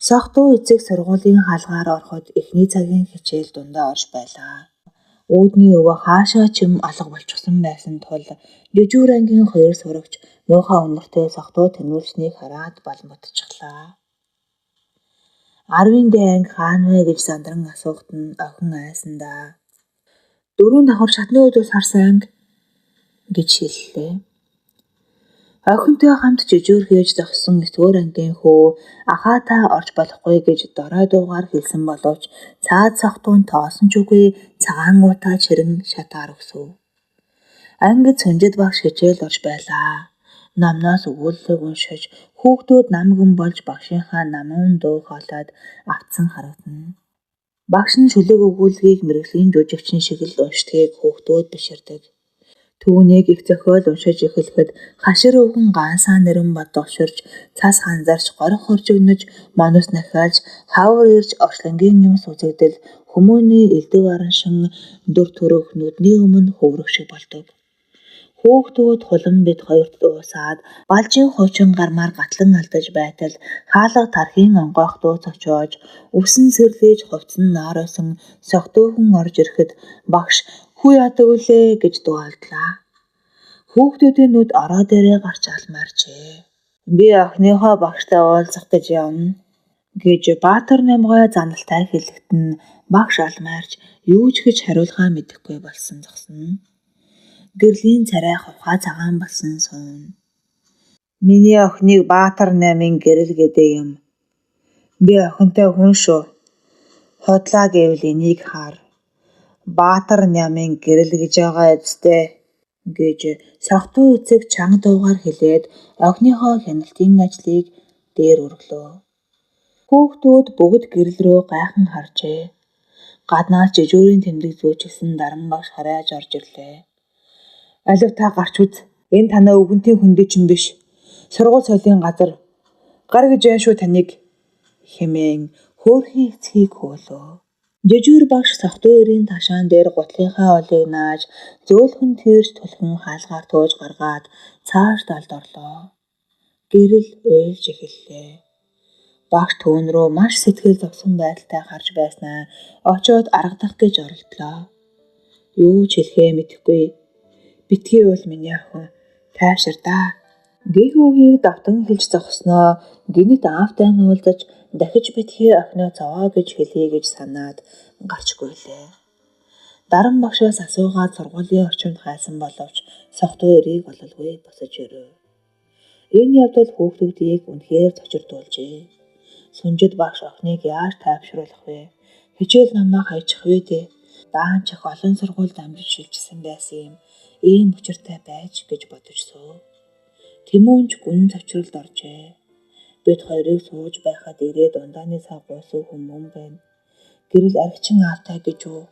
Speaker 1: Согтуу эцэг сургуулийн хаалгаар ороход эхний цагийн хичээл дундаа орж байлаа. Үүдний өвөө хаашаа ч юм алга болчихсон байсан тул Дэжүүр ангийн хоёр сурагч муухай үнэртэй согтуу тэмүүлснийг хараад балмутчихлаа. 10-д анги хаана вэ гэж сандран асуухт нь охин айсандаа. 4 давхар шатны өдөөс харсан анги гэж хэллээ. Охинтой хамт жижүүр хийж зогссон 9-р ангийн хүү ахаатаа орж болохгүй гэж дорой дуугаар хэлсэн боловч цаад согтуун тоосон ч үгүй цагаан уутаа чирэн шатаар өгсөв. Ангид сүнжид багш хичээл орж байлаа. Номноос өгүүлэлэг уншиж хүүхдүүд намгэн болж багшийнхаа намуун дуу хоолойд автсан харагдана. Багш нь шүлэг өгүүлгийг мэрэгжлийн жүжигчин шиг л уншдгийг хүүхдүүд биширдэг. Түүнийг их зохиол уншиж эхлэхэд хашир өвгөн гаансаа нэрэн бод довширч цас ханзарч горих хоржигнож моноос нахиалж хавар ирж орчлонгийн юм сүзэгдэл хүмүүний элдэг араншин дүр төрөх нүдний өмнө хөврөх шиг болдог. Хүүхдүүд хулан бит хоёрт уусаад балжин хуучин гармаар гатлан алдаж байтал хаалга тархийн онгойх дуу цочоож үсэн сэрлэж хувцсан нааройсон согтуухан орж ирэхэд багш хүү яадаг үлээ гэж дуалдлаа. Хүүхдүүдийн нүд ороо дээрээ гарч алмаарчээ. Би охиныхоо багштай уулзах гэж явна гэж Баатар намгай заналтай хэлэхэд нь багш алмаарч юу ч гэж хариулахаа мэдэхгүй болсон зогсоно. Гэрлийн царай хувхаа цагаан болсон суун. Миний охиныг Баатар намын гэрэл гэдэг юм. Би охинтой хүн шүү. Хотлаа гэвэл энийг хаар. Баатар намын гэрэл гэж байгаа эцтэй гэж согтуу эцэг чанга дуугаар хэлээд охиныхоо хяналтын ажлыг дээр өргөлөө. Хүүхдүүд бүгд гэрэл рүү гайхан харжээ. Гаднаас жижүүрийн тэмдэг зүүчилсэн даран багш харайж орж ирлээ. Алив та гарч үз. Энэ танаа өвгөнтийн хүндий чинь биш. Сургууль соёлын газар. Гар гэж яа шүү таныг хэмээн хөөрхий эцгийг хөөлөө. Жижүүр багш согтуу эрийн ташаан дээр гутлынхаа олыг нааж зөөлхөн тэрж түлхэн хаалгаар тууж гаргаад цааш далд орлоо. Гэрэл уйлж эхэллээ. Багш түүн рүү маш сэтгэл зовсон байдалтай харж байснаа очоод аргадах гэж оролдлоо. Юу ч хэлэхээ мэдэхгүй. Битгий бол миний охин. Тайвширдаа. Гээгүүгийг давтан хэлж зогсноо гинэт аавтай нь уулзаж дахиж битгий охиноо цаваа гэж хэлье гэж санаад гарчгүй лээ. Даран багшаас асуугаад сургуулийн орчимд хайсан боловч согтуу эрийг бололгүй босож ирв. Энэ явдал хүүхдүүдийг үнэхээр цочирдуулжээ. Сүнжид багш охиныг яаж тайвшруулах вэ? Хичээл намаа хайчих вэ дээ. Даан чих олон сургуульд амжиж шилжсэн байсан юм. Ийм учиртай байж гэж бодож суув. Тэмүүнч гүн цочролд оржээ. Бид хоёрыг сууж байхад ирээд ундааны цаг гуйсан хүмүүс байна. Гэрэл архичин аавтай гэж үү?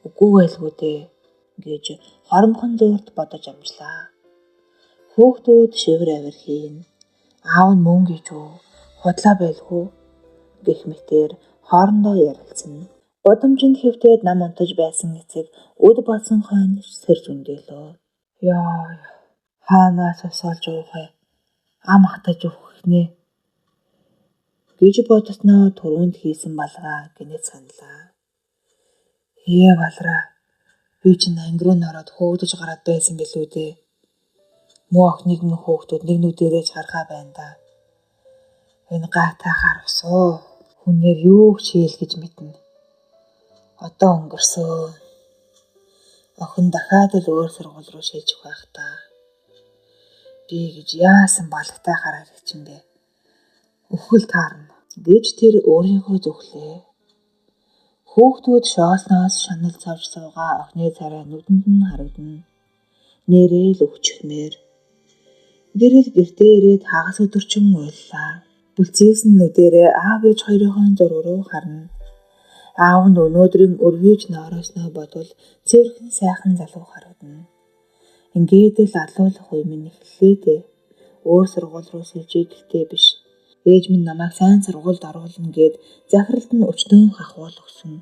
Speaker 1: Үгүй байлгүй дээ гэж хоромхон зуурт бодож амжлаа. Хүүхдүүд шивэр авир хийн. Аав нь мөн гэж үү? Худлаа байлгүй гэх мэтээр хоорондоо ярилцсан. Удамжинд хэвтээд нам унтаж байсан эцэг өд болсон хойно сэрж үндэлөө. Яа, хаанаас усалж уух вэ? Ам хатаж өгөх нэ гэж бодсноо түрүүнд хийсэн балгаа гинэт саналаа. Балраа. Би чинь анги руу ороод хөөгдөж гараад байсан билүү дээ. Муу охиныг минь хүүхдүүд нэг нүдээрээ харахаа байна да. Энэ гайтай хар усоо хүнээр юу хийл гэж мэднэ. Одоо өнгөрсөн. Охин дахиад л өөр сургууль руу шилжих байх та. Би гэж яасан балгатай хараад чинь бэ? Өхөл таарна гэж тэр өөрийгөө зүглээ. Хүүхдүүд шоолноос шанал цавж суугаа охины царай нүдэнд нь харагдана. Нэрээ л өвчхмээр. Гэрэл гэртээ ирээд хагас өдөрчин уйллаа. Бүлцээсэн нүдэрээ аав ээж хоёрын зураг руу харна. Аав нь өнөөдрийн өргөж нооросноо бодвол цэвэрхэн сайхан залуу харагдана. Ингээд л алуулах үе минь эхэллээ дээ. Өөр сургууль руу шилжиж гэхдээ биш. Ээж минь намайг сайн сургуульд оруулна гэд захиралд нь өчнөн хахуул өгсөн.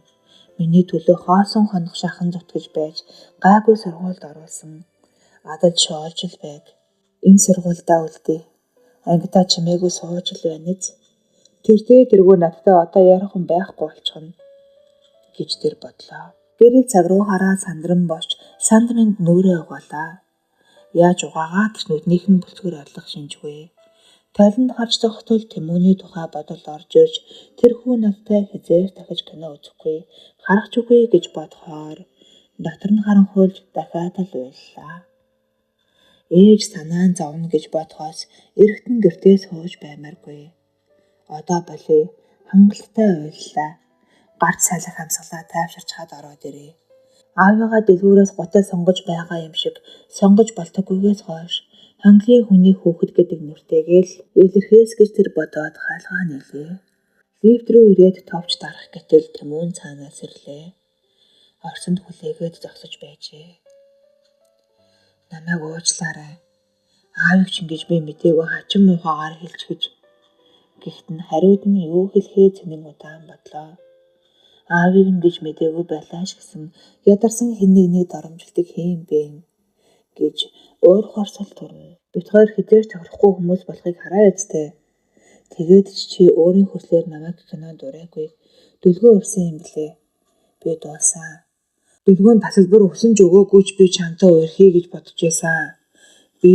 Speaker 1: Миний төлөө хоосон хонох шахан зүтгэж байж гайгүй сургуульд оруулсан. Адад шоолж л байг. Энэ сургуульдаа үлдээ. Ангидаа чимээгүй сууж л байна биз. Тэргүй надтай одоо ярих хүн байхгүй болчихно гэж тэр бодлоо. Гэрэл цаг руу хараад сандран босч санд минь нүрээ угаалаа. Яаж угаагаад ч нүднийх нь бүлцгэр орлох шинжгүй. Таланд харж зогтвол Тэмүүний тухай бодол орж ирж тэрхүү надтай хизээж дахиж кино үзэхгүй, харах ч үгүй гэж бодохоор дотор нь харанхуйлж дахиад л уйллаа. Ээж санаан зовно гэж бодхоос эргэтэн гэртээ сууж баймааргүй. Одоо болий хангалттай уйллаа. Гарч салхи хамсгалаа тайвширчаад ороод ирээ. Аавыгаа дэлгүүрээс гутал сонгож байгаа юм шиг сонгож болтоггүйгээс хойш хангийн хүний хүүхэд гэдэг нэртэйгээл илэрхээс гэж тэр бодоод хайлгаа нийлээ. Лифт рүү ирээд товч дарах гэтэл Тэмүүн цаанаас ирлээ. Орсонд хүлээгээд зогсож байжээ. Намайг уучлаарай. Аавыг ч ингэж би мдээгүй хачин муухайгаар хэлж гэж. Гэхдээ хариуд нь юу хэлэхээ цэнэн удаан бодлоо. Аавыг ингэж мдээгүй байлаа ч гэсэн ядарсан хэн нэгний доромжилтыг хэм бэ гэж өөр хорсол турна. Бид хоёр хизээж тохирохгүй хүмүүс болохыг хараа эцтэй. Тэгээд чи өөрийн хүслээр намайг кинонд урайгүй дүлгөө өрсөн юм блэ. Би дуулсан. Дүлгөөнд тасалбар өгсөн ч өгөөгүй ч би чамтай уурхий гэж бодож байсан. Би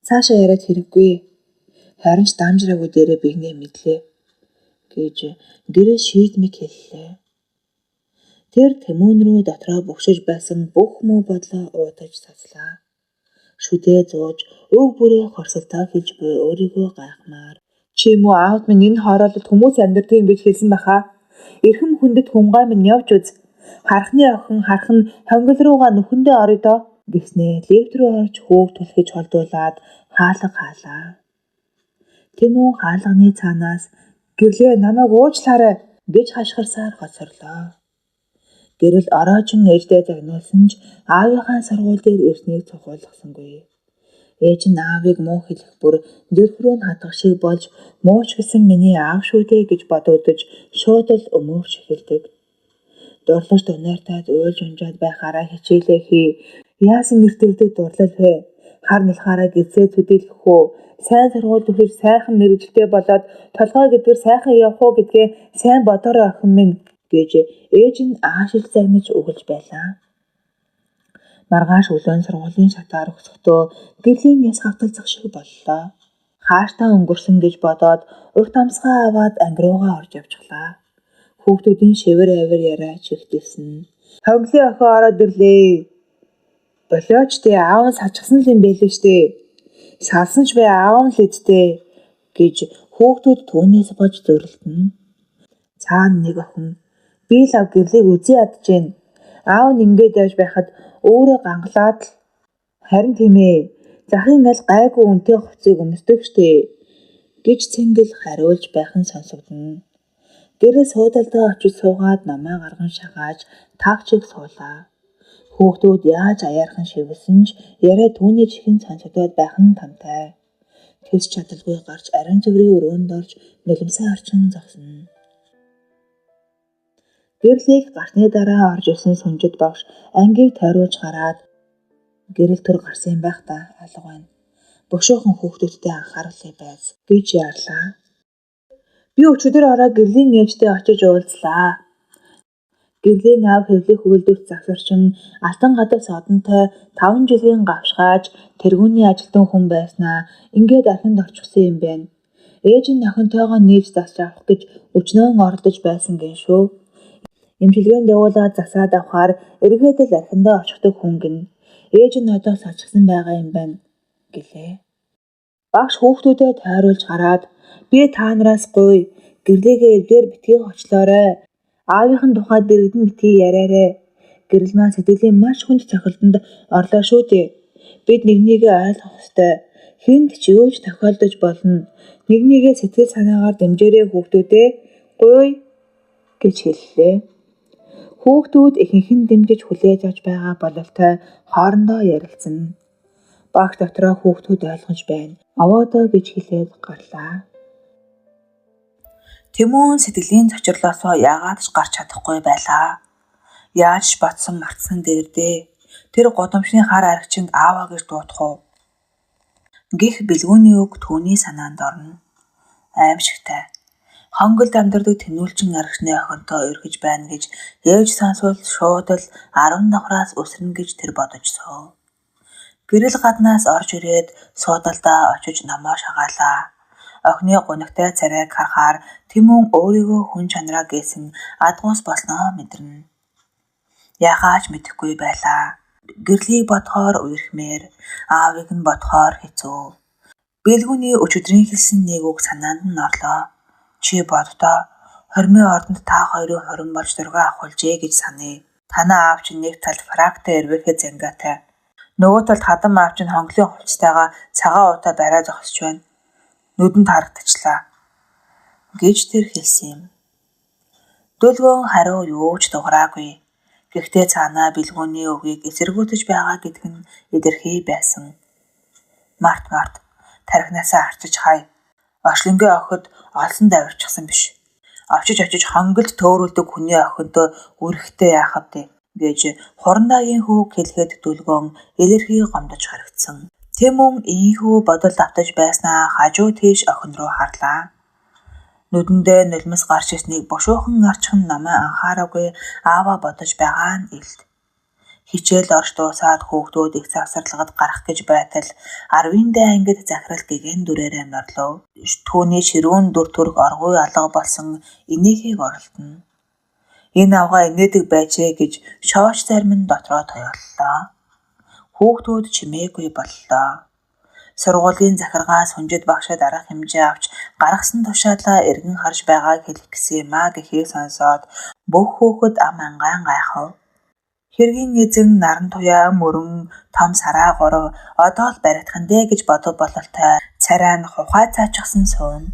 Speaker 1: цаашаа яриад хэрэггүй. Харин ч дамжраагүй дээрээ бигнээ мэдлээ гэж гэрээ шийдмэг хэллээ. Тэр Тэмүүн рүү дотроо бөгшөж байсан бүх муу бодлоо уудаж цацлаа. Шүдээ зууж өг бүрээ хорсолтоо хэлж буй өөрийгөө гайхмаар. Чи муу аавд минь энэ хоороололд хүмүүс амьдардаг юм гэж хэлсэн баха. Эрхэм хүндэт хүмгай минь явж үз. Харахны охин харах нь хонгил руугаа нүхэндээ орё доо гэснээ лифт рүү орж хүүг түлхэж холдуулаад хаалгаа. Тэмүүн хаалганы цаанаас гэрлээ намайг уучлаарай гэж хашгирсаар хоцорлоо. Гэрэл ороожин ээждээ загнуулсан ч аавынхаа сургууль дээр ирснийг цохиулгасангүй. Ээж нь аавыг муу хэлэх бүр дэрхрүү нь хатгах шиг болж мууч гэсэн миний аав шүү дээ гэж бодогдож шууд л өмөрч эхэлдэг. Дурлаж дунайтаад уйлж унжаад байхаараа хичээлээ хий. Яасан нэртэрдэг дурлал вэ? Хар нэлхаараа гисээ төдийлэх үү? Сайн сургууль төгсөж сайхан мэргэжилтэй болоод толгой гэдгээр сайхан явах уу гэдгээ сайн бодоорой охин минь гэж ээж нь аашил загнаж өгүүлж байлаа. Маргааш өглөө сургуулийн шатаар өсөхдөө гэрлийн яс хавталцах шиг боллоо. Хааштай өнгөрсөн гэж бодоод урт амсгаа аваад анги руугаа орж явчихлаа. Хүүхдүүдийн шивэр авир яриа чихдэлсэн. Хонглын охин ороод ирлээ. Болооч дээ аав нь сачсан л юм байлээ штэ. Салсан ч бай аав нь л эдтэй гэж хүүхдүүд түүнээс бож зөрлөлтөн. Цаана нэг охин би л гэрлийг үзий ядж гин. Аав нь ингээд явж байхад өөрөө гангалаад л харин тийм ээ. Захын аль гайгүй үнэтэй хувцсыг өмсдөг штэ гэж цэнгэл хариулж байх нь сонсогдно. Гэрэл суудалдаа очиж суугаад намаа гарган шагааж тагчиг суулаа. Хүүхдүүд яаж аяархан шивсэн ч яриа түүний чихэн сонсогдоод байх нь тамтай. Тэс чадалгүй гарч арин зүрийн өрөөнд орж нулимсаа орчин зогсно. Гэрлийг гарсны дараа орж исэн сүнжид багш ангийг тойруулж гараад гэрэл төр гарсан юм байх та алга байна. Бушуухан хүүхдүүдтэй анхааруулъя байз гэж яарлаа. Би өчигдөр ороо гэрлийн ээжтэй очиж уулзлаа. Гэрлийн аав хэвлэх үйлдвэрт завсарчин алтан гадаас одонтой 5 жилийн гавшгааж тэргүүний ажилтан хүн байснаа ингээд архинд орчихсон юм байна. Ээж нь охинтойгоо нийлж засч авах гэж өчнөөн оролдож байсан гин шүү. Имчилгээнд явуулаад засаад авахаар эргээд л архиндаа орчихдог хүн гин. Ээж нь одоо сачсан байгаа юм байна гэлээ. Багш хүүхдүүдэд тойруулж гараад би та нараас гуй гэрлийгээ эвдээр битгий очлоорой. Аавынхын тухай дэрэгдэн битгий яриарай. Гэрэл маань сэтгэлийн маш хүнд цохилтонд орлоо шүү дээ. Бид нэгнийгээ ойлгох ёстой. Хэнд ч юу ч тохиолдож болно. Нэгнийгээ сэтгэл санаагаар дэмжээрэй хүүхдүүдээ. Гуй гэж хэллээ. Хүүхдүүд ихэнх нь дэмжиж хүлээж авч байгаа бололтой хоорондоо ярилцсан. Багш дотроо хүүхдүүд ойлгож байна. Авоодоо гэж хэлээд гарлаа. Тэмүүн сэтгэлийн цочрлоосоо яагаад ч гарч чадахгүй байлаа. Яаж ч бодсон мартсан дээрдээ. Тэр годомчны хар аригчинд ааваа гэж дуудах уу? Гэх бэлгүүний үг түүний санаанд орно. Аимшигтай. Хонголд амьдардаг тэнүүлчин аригчны охинтой өргөж байна гэж ээж сонсвол шууд л 10 давхраас өсрөн гэж тэр бодож суув. Гэрэл гаднаас орж ирээд суудалдаа очиж намаа шагаалаа. Охины гунигтай царайг харахаар Тэмүүн өөрийгөө хүн чанараа гээсэн адгуус болсноо мэдэрнэ. Яхаач мэдэхгүй байлаа. Гэрлийг бодохоор үерхмээр, аавыг нь бодохоор хэцүү. Бэлгүүний өчигдрийн хэлсэн нэг үг санаанд нь орлоо. Чи боддоо хормын ордонд та хоёрын хорин болж дургаа авахулжээ гэж саная. Танаа аав чинь нэг талд фрактай эрвэхэд зангаатай. Нөгөө талд хадам аав чинь хонглын хувцастайгаа цагаан уутай барай зогсож байна. Нүдэнд харагдчихлаа гэж тэр хэлсэн юм. Дөлгөөн хариу юу ч дуграагүй. Гэхдээ цаанаа бэлгүүний үгийг эсэргүүцэж байгаа гэдг нь илэрхий байсан. Март тархинасаа арчиж хай. Ошлонгийн охид олсон давирчихсан биш. Очиж хонголд төөрүүлдэг хүний охинтой үргэлтэй яах вэ гэж хурандагийн хүүг хэлэхэд дөлгөөн илэрхий гомдож харагдсан. Тэмүүн ийхүү бодол давтаж байснаа хажуу тийш охин руу харлаа. Нүдэндээ нулимс гарч ирснийг бушуухан арчхан намаа анхаараагүй ааваа бодож байгаа нь илт. Хичээл орж дуусаад хүүхдүүд их завсарлагад гарах гэж байтал 10-д ангид захирал гэгэн дүрээрээ морлов. Түүний ширүүн дүр төрх оргуй алга болсон инээхийг оролдоно. Энэ авгаа инээдэг байжээ гэж шооч зарим нь дотроо тоёоллоо. Хүүхдүүд чимээгүй боллоо. Сургуулийн захиргаа сүнжид багшаад арга хэмжээ авч гаргасан тушаалаа эргэн харж байгааг хэлэх гэсэн юм аа гэхийг сонсоод бүх хүүхэд ам ангаан гайхав. Хэргийн эзэн наран туяа мөрөн том сараа гурав одоо л баригдах нь дээ гэж бодов бололтой царай нь хувхай цаачихсан сууна.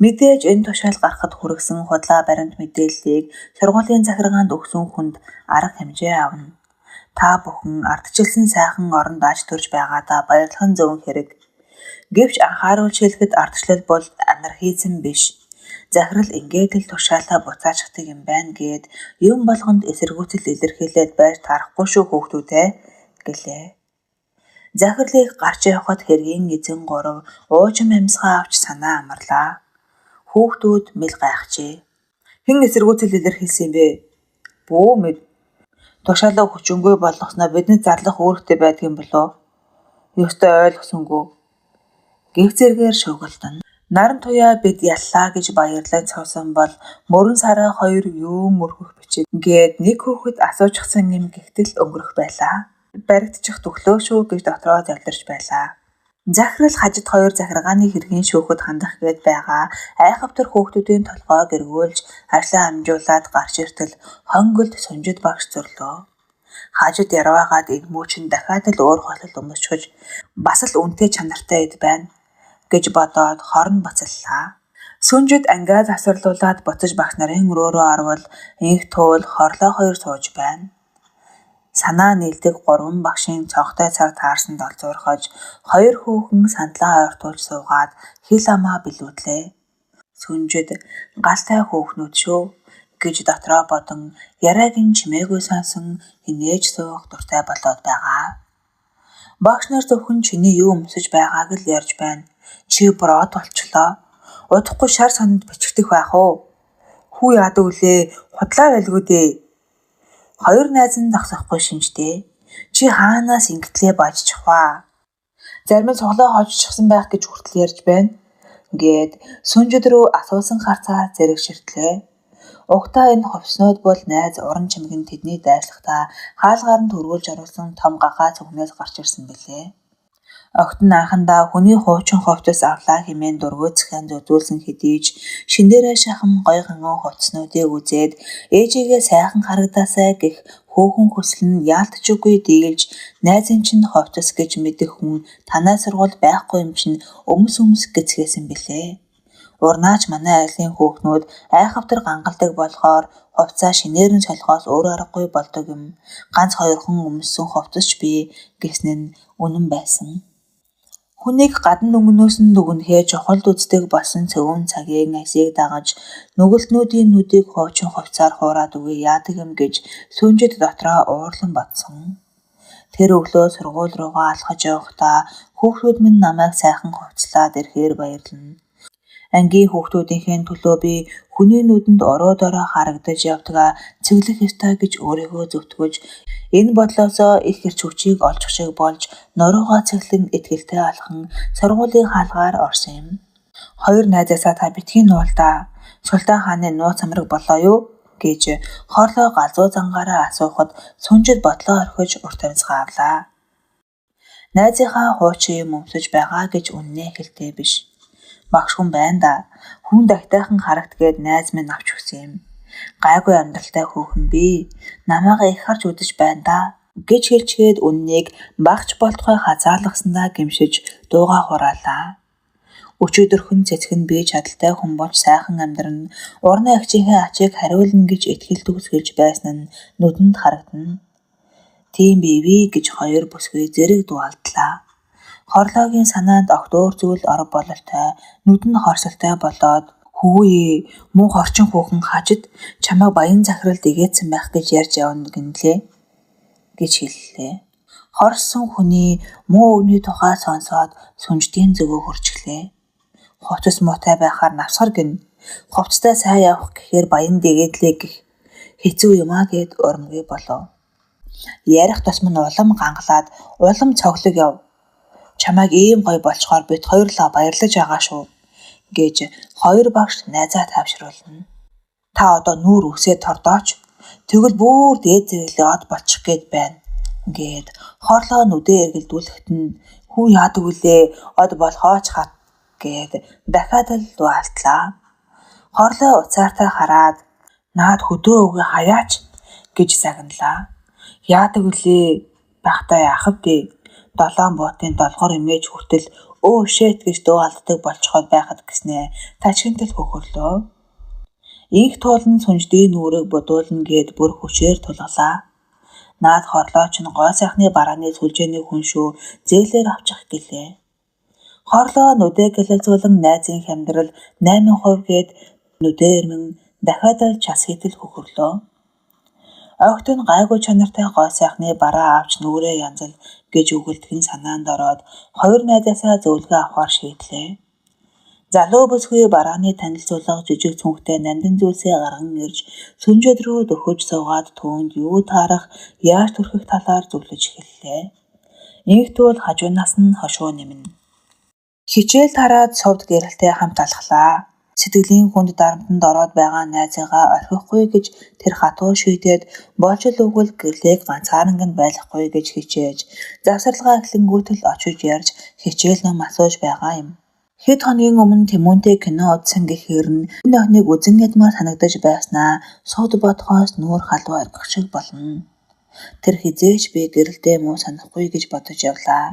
Speaker 1: Мэдээж энэ тушаал гарахад хүргэсэн худлаа баримт мэдээллийг сургуулийн захиргаанд өгсөн хүнд арга хэмжээ авна. Та бүхэн ардчилсан сайхан оронд аж төрж байгаадаа баярлах нь зөв хэрэг. Гэвч анхааруулж хэлэхэд ардчлал бол анархизм биш. Захирал ингээд л тушаалаа буцаачдаг юм байна гэд юм болгонд эсэргүүцэл илэрхийлээд байж тарахгүй шүү хүүхдүүдээ гэлээ. Захирлыг гарч явахад хэргийн эзэн 3 уужим амьсгаа авч санаа амарлаа. Хүүхдүүд мэл гайхжээ. Хэн эсэргүүцэл илэрхийлсэн бэ? Бүү мэд. Тушаалаа хүчингүй болгосноо бидний зарлах үүрэгтэй байдгийн болов. Ёстой ойлгосонгүй. Гэх зэргээр шуугилдана. Наран туяа бид яллаа гэж баярлан цуусан бол мөрөн сараа хоёр юу мөрхөх бичиг гээд нэг хүүхэд асуужчихсан юм гихтэл өнгөрөх байлаа. Баригдчих төглөө шүү гэж дотроо залдарч байлаа. Захирал хажид хоёр захиргааны хэргийн шүүхэд хандах гээд байгаа айхавтар хүүхдүүдийн толгойг эргүүлж арилан амжуулаад гарч иртэл хонгилд сунжид багш зөрлөө. Хажид ярваагаад эдмүүчин дахиад л өөр холол өмсчөж бас л үнэтэй чанартай эд байна гэж бодоод хорн бацаллаа. Сүнжид ангиа засварлуулаад буцаж багш нарын өрөөрөө орвол инх туул хорлоо хоёр сууж байна. Санаа нийлдэг 3 багшийн цогтой цаг таарсанд олзуурхож 2 хүүхэн сандлаа ойртуулж суугаад хил амаа билүүдлээ. Сүнжид галтай хүүхнүүд шүү гэж дотроо бодон яриагийн чимээгүй сонсон инээж суух дуртай болоод байгаа. Багш нар зөвхөн чиний юу өмсөж байгааг л ярьж байна. Чи брод болчлоо. Удахгүй шар санд бичигдэх байх уу? Хүү яадаг үлээ? Худлаа байлгүй дээ. Хоёр найз нь зогсохгүй шинжтэй. Чи хаанаас ингэтлээ бажчих ваа? Зарим нь цуглаа хожчихсан байх гэж хүртэл ярьж байна. Гээд сүнжид рүү асуусан харцаа зэрэг ширтлээ. Угтаа энэ ховсноод бол найз уран чимэг нь тэдний дайрлагтаа хаалгаар нь төрүүлж оруулсан том гахаа цүгнээс гарч ирсэн бэлээ. Огтон анхандаа хүний хуучин хувцас авлаа хэмээн дургуйцхан зөвзүүлсэн хэдий ч шиндэрээ шахам гой ганган хувцснуудыг үзээд ээжигээ сайхан харагдаасай гэх хөөхөн хүсэл нь яалтчгүй дийлж найзын чинь хувцас гэж мэдэх хүн танай сургууль байхгүй юм чинь өмс гэцгээсэн бэлээ. Урнаач манай айлын хүүхнүүд айхавтар гангалдаг болохоор хувцаа шинээр нь солихоос өөр аргагүй болдог юм. Ганц хоёрхан өмссөн хувцасч бий гэснэн нь үнэн байсан. Хүнийг гадна өнгнөөс нь дүгнэхээ чухалд үздэг болсон цөвөн цагийн асийг дагаж нүгэлтнүүдийн нүдийг хуучин хувцаар хуураад үгүй яадаг юм гэж сүнжид дотроо уурлан бодсон. Тэр өглөө сургууль руугаа алхаж явахдаа хүүхдүүд минь намайг сайхан хувцлаад ирэхээр баярлана. Ангийн хүүхдүүдийнхээ төлөө би хүний нүдэнд ороо-дороо харагдаж явдгаа цэглэх ёстой гэж өөрийгөө зөвтгөж энэ бодлоосоо их хэрч хүчийг олчих шиг болж норуугаа цэглэн итгэлтэй алхан сургуулийн хаалгаар орсон юм. Хоёр найзаасаа та битгий нуулдаа. Султан хааны нууц самраг болоо юу гэж хорлоо галзуу зангаараа асуухад сүнжид бодлоо орхиж урт амьсгаа авлаа. Найзынхаа хуучин юм өмсөж байгаа гэж үннээ хэлтэй биш. Багш хүн байна да. Хүн дахтайхан харагт гээд найз минь авч өгсөн юм. Гайгүй амьдралтай хүүхэн би. Намайгаа их харж үдэж байна да гэж хэлчгээд үннийг багч болтгой хазаалгасандаа гимшиж дуугаа хураалаа. Өчигдөрхөн цэцгэн би чадaltaй хүн болж сайхан амьдран урны агчийнхээ ачийг хариулна гэж итгэл төгсгөлж байсан нь нүдэнд харагдана. Тийм бивэ гэж хоёр бүсгүй зэрэг дуалдлаа. Хорлоогийн санаанд огт өөр зүйл ор бололтой, нүдэн хорсолтой болоод хөөе муу хорчин хүүхэн хажид чамайг баян захиралд игээдсэн байх гэж ярьж явна гинлээ гэж хэллээ. Хорсон хүний муу өгний тухай сонсоод сүнждийн зөвөө хурчглээ. Хувцас муутай байхаар навсгар гин. Хувцастай сайн явах гэхээр баян дэгээдлээ гэх хэцүү юм аа гэд урмгүй болов. Ярих тусам нь улам гангалаад улам цоглог яв. Чамайг ийм гоё болчхоор бид хоёрлоо баярлаж байгаа шүү гэж хоёр багш найзаа тавшруулна. Та одоо нүүр үсээ тордооч. Тэгвэл бүр дээд зэрэглээ од болчих гээд байна гээд хорлоо нүдээ эргэлдүүлэхэд нь хүү яадаг үлээ од болохооч хат гээд дахиад л дуалтлаа. Хорлоо уцаартай хараад наад хөдөө өгөө хаяач гэж загналаа. Яадаг үлээ бахтай яахав дээ. 7 буутын долгор имэж хүртэл өө шэт гэж дуу алддаг болчиход байхад гэснээ тачгинтэл хөхөрлөө. Инх туулан сүнждийн нүрийг бодуулна гээд бүр хүчээр тулгалаа. Наад хорлооч нь гой сайхны барааны сүлжээний хүн шүү зээлээр авчих гэлээ. Хорлоо нүдээ гэлэлзүүлэн найзын хямдрал 8% гээд нүдээ ирмэн дахиад л час хийтэл хөхөрлөө. Огтон гайгүй чанартай гой сайхны бараа авч нүрээ янзал гэж өгүүлдэг нь санаанд ороод хоёр найзаасаа зөвлөгөө авахар шийдлээ. Залуу бүсгүй барааны танилцуулга жижиг цүнхтэй нандин зүйлсээ гарган ирж сүнжэд рүү дөхөж суугаад түүнд юу таарах, яаж төрхөх талаар зөвлөж эхэллээ. Инхтүүл хажуунаас нь хошуу нэмнэ. Хичээл тараад сувд гэрэлтэй хамт алхлаа. Сэтгэлийн хүнд дарамтанд ороод байгаа найзыгаа орхихгүй гэж тэр хатуу шийдээд болж л өгвөл гэрлийг ганцаарнаг нь байлгахгүй гэж хичээж завсарлага эхлэнгүүтэл очиж ярьж хичээл ном асууж байгаа юм. Хэд хоногийн өмнө Тэмүнтэй кино үзсэн гэхээр нь энэ охиныг үзэн ядмаар санагдаж байснаа сууд бодхоос нүүр халуу аргах шиг болно. Тэр хизээч би гэрэлдээ муу санахгүй гэж бодож явлаа.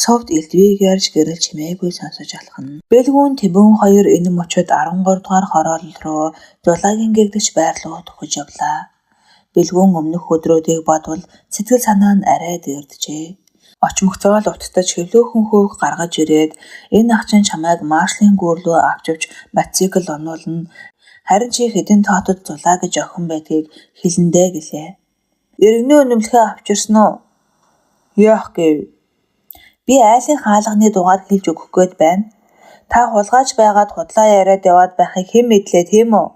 Speaker 1: Сувд элдвийг ярьж гэрэл чимээгүй сонсож алхна. Бэлгүүн Тэмүн хоёр энэ мөчөд 13 дугаар хороолол руу зулаагийн гэгдэж байрлуу төхөж явлаа. Бэлгүүн өмнөх өдрүүдийг бодвол сэтгэл санаа нь арай дээрдэжээ. Очмогцоо л уттаж хөвлөөхөн хүүг гаргаж ирээд энэ ах чинь чамайг маршлын гүүрлөө авчивч мотоцикл онуулна. Харин чи хэдэн тоотод зулаа гэж охин байдгийг хэлэндээ гэлээ. Иргэнэ үнэмлэхээ авчирсан уу? Яах гэв? Би айлын хаалганы дугаар хэлж өгөх гээд байна. Та хулгайч байгаад худлаа яриад яваад байхыг хэн мэдлээ тийм үү?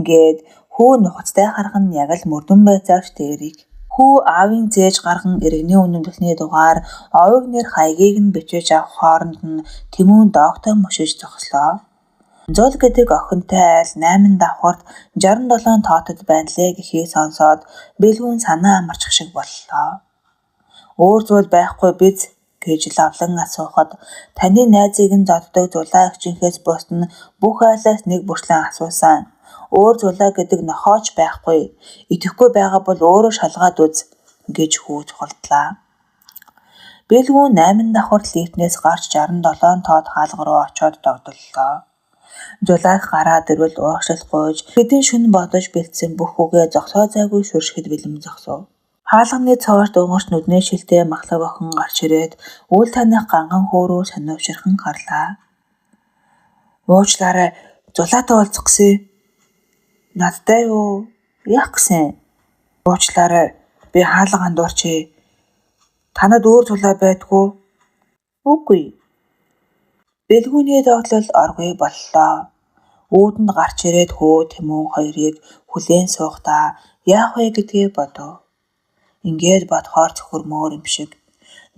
Speaker 1: Гээд хүү нухацтай харган яг л мөрдөн байцаагч дээрийг. Хүү аавын зээж гарган иргэний үнэмлэхний дугаар овиг нэр хаягийг нь бичиж авах хооронд нь Тэмүн доогтой мушиж зогслоо. Зул гэдэг охинтой айл 8 давхурт 67 тоотод байна лээ гэхийг сонсоод Бэлгүүн санаа амарчих шиг боллоо. Өөр зүйл байхгүй биз гэж лавлан асуухад таны найзыг нь зоддог зулаа агчинхээс бусна бүх айлаас нэг бүрчлэн асуусан. Өөр зулаа гэдэг нохооч байхгүй. Итгэхгүй байгаа бол өөрөө шалгаад үз гэж хүү чухалдлаа. Бэлгүүн 8 давхурт лифтнээс гарч 67 тоод хаалга руу очоод догдоллоо. Зулааг гараад ирвэл ууршил гуйж хэдэн шөнө бодож бэлдсэн бүх үгээ зогсоо зайгүй шүршгэд бэлэм зогсов. Хаалганы цоож дунгаарч нүдний шилтэй махлаг охин гарч ирээд үл таних ганган хөөрөө сониувширхан харлаа. Уучлаарай, зулаатай уулзах гэсэн. Надтай юу? Яах гэсэн? Уучлаарай, би хаалга андуурчээ. Танад өөр зулаа байдгүй? Үгүй. Бэлгүүний догтлол оргүй боллоо. Үүдэнд гарч ирээд хөө Тэмүн хоёрыг хүлээн суухдаа яах вэ гэдгээ бодов. Ингээд бодохоор цөхөрмөр юм шиг.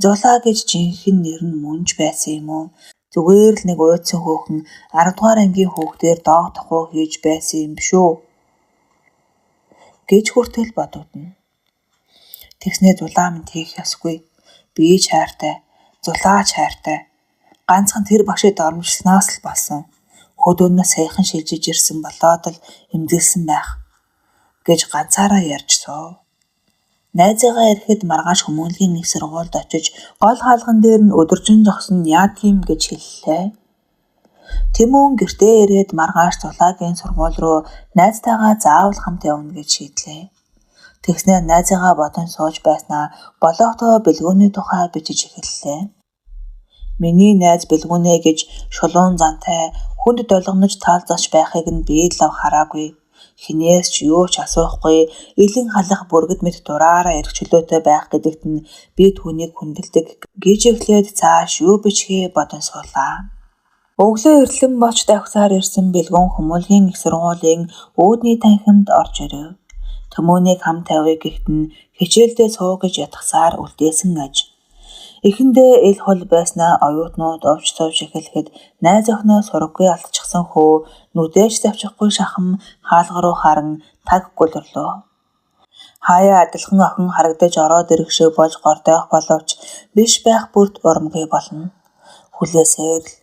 Speaker 1: Зулаа гэж жинхэнэ нэр нь мөнж байсан юм уу? Зүгээр л нэг уйдсан хөөхөн 10 дугаар ангийн хөөхдөр доог тохуу хийж байсан юм шүү. Гэж хүртэл бодогдно. Тэгснээ зулаа минь тийх ясгүй. Би ч хайртай, зулаач хайртай. Ганцхан тэр багшид ормжснаас л болсон. Хөдөөнөөс саяхан шилжиж ирсэн болоод л эмзэглсэн байх гэж ганцаараа ярьж суув. Найзаагаа ирэхэд маргааш хүмүүнлэгийн их сургуульд очиж гол хаалган дээр нь өдөржин зогсон яад юм гэж хэллээ. Тэмүн гэртээ ирээд маргааш зулаагийн сургууль руу найзтайгаа заавал хамт явна гэж шийдлээ. Тэгснээр найзаагаа бодон сууж байснаа болоогтоо Бэлгүүний тухай бичиж эхэллээ. Миний найз Бэлгүүнэ гэж шулуун зантай хүнд долгонож таалзаж байхыг нь би л хараагүй. Хинээс ч юу ч асуухгүй илэн халах бүргэд мэд дураараа эргчлөөтэй байх гэдэгт нь би түүнийг хүндэлдэг гэж эхлээд цааш юу бичгээ бодон суулаа. Өглөө эрлэн боч давхсаар ирсэн Бэлгүүн хүмүүнлэгийн их сургуулийн үүдний танхимд орж ирэв. Тэмүнийг хамт тавья гэхэд нь хичээлдээ суу гэж ятгсаар үлдээсэн аж. Эхэндээ эл хол байснаа оюутнууд овч сууж эхлэхэд найз охиноо сураггүй алдчихсан хөө нүдээж завчихгүй шахам хаалга руу харан таг гүлрлөө. Хаяа адилхан охин харагдаж ороод ирэх шиг болж гордоох боловч биш байх бүрт урамгүй болно. Хүлээсээр л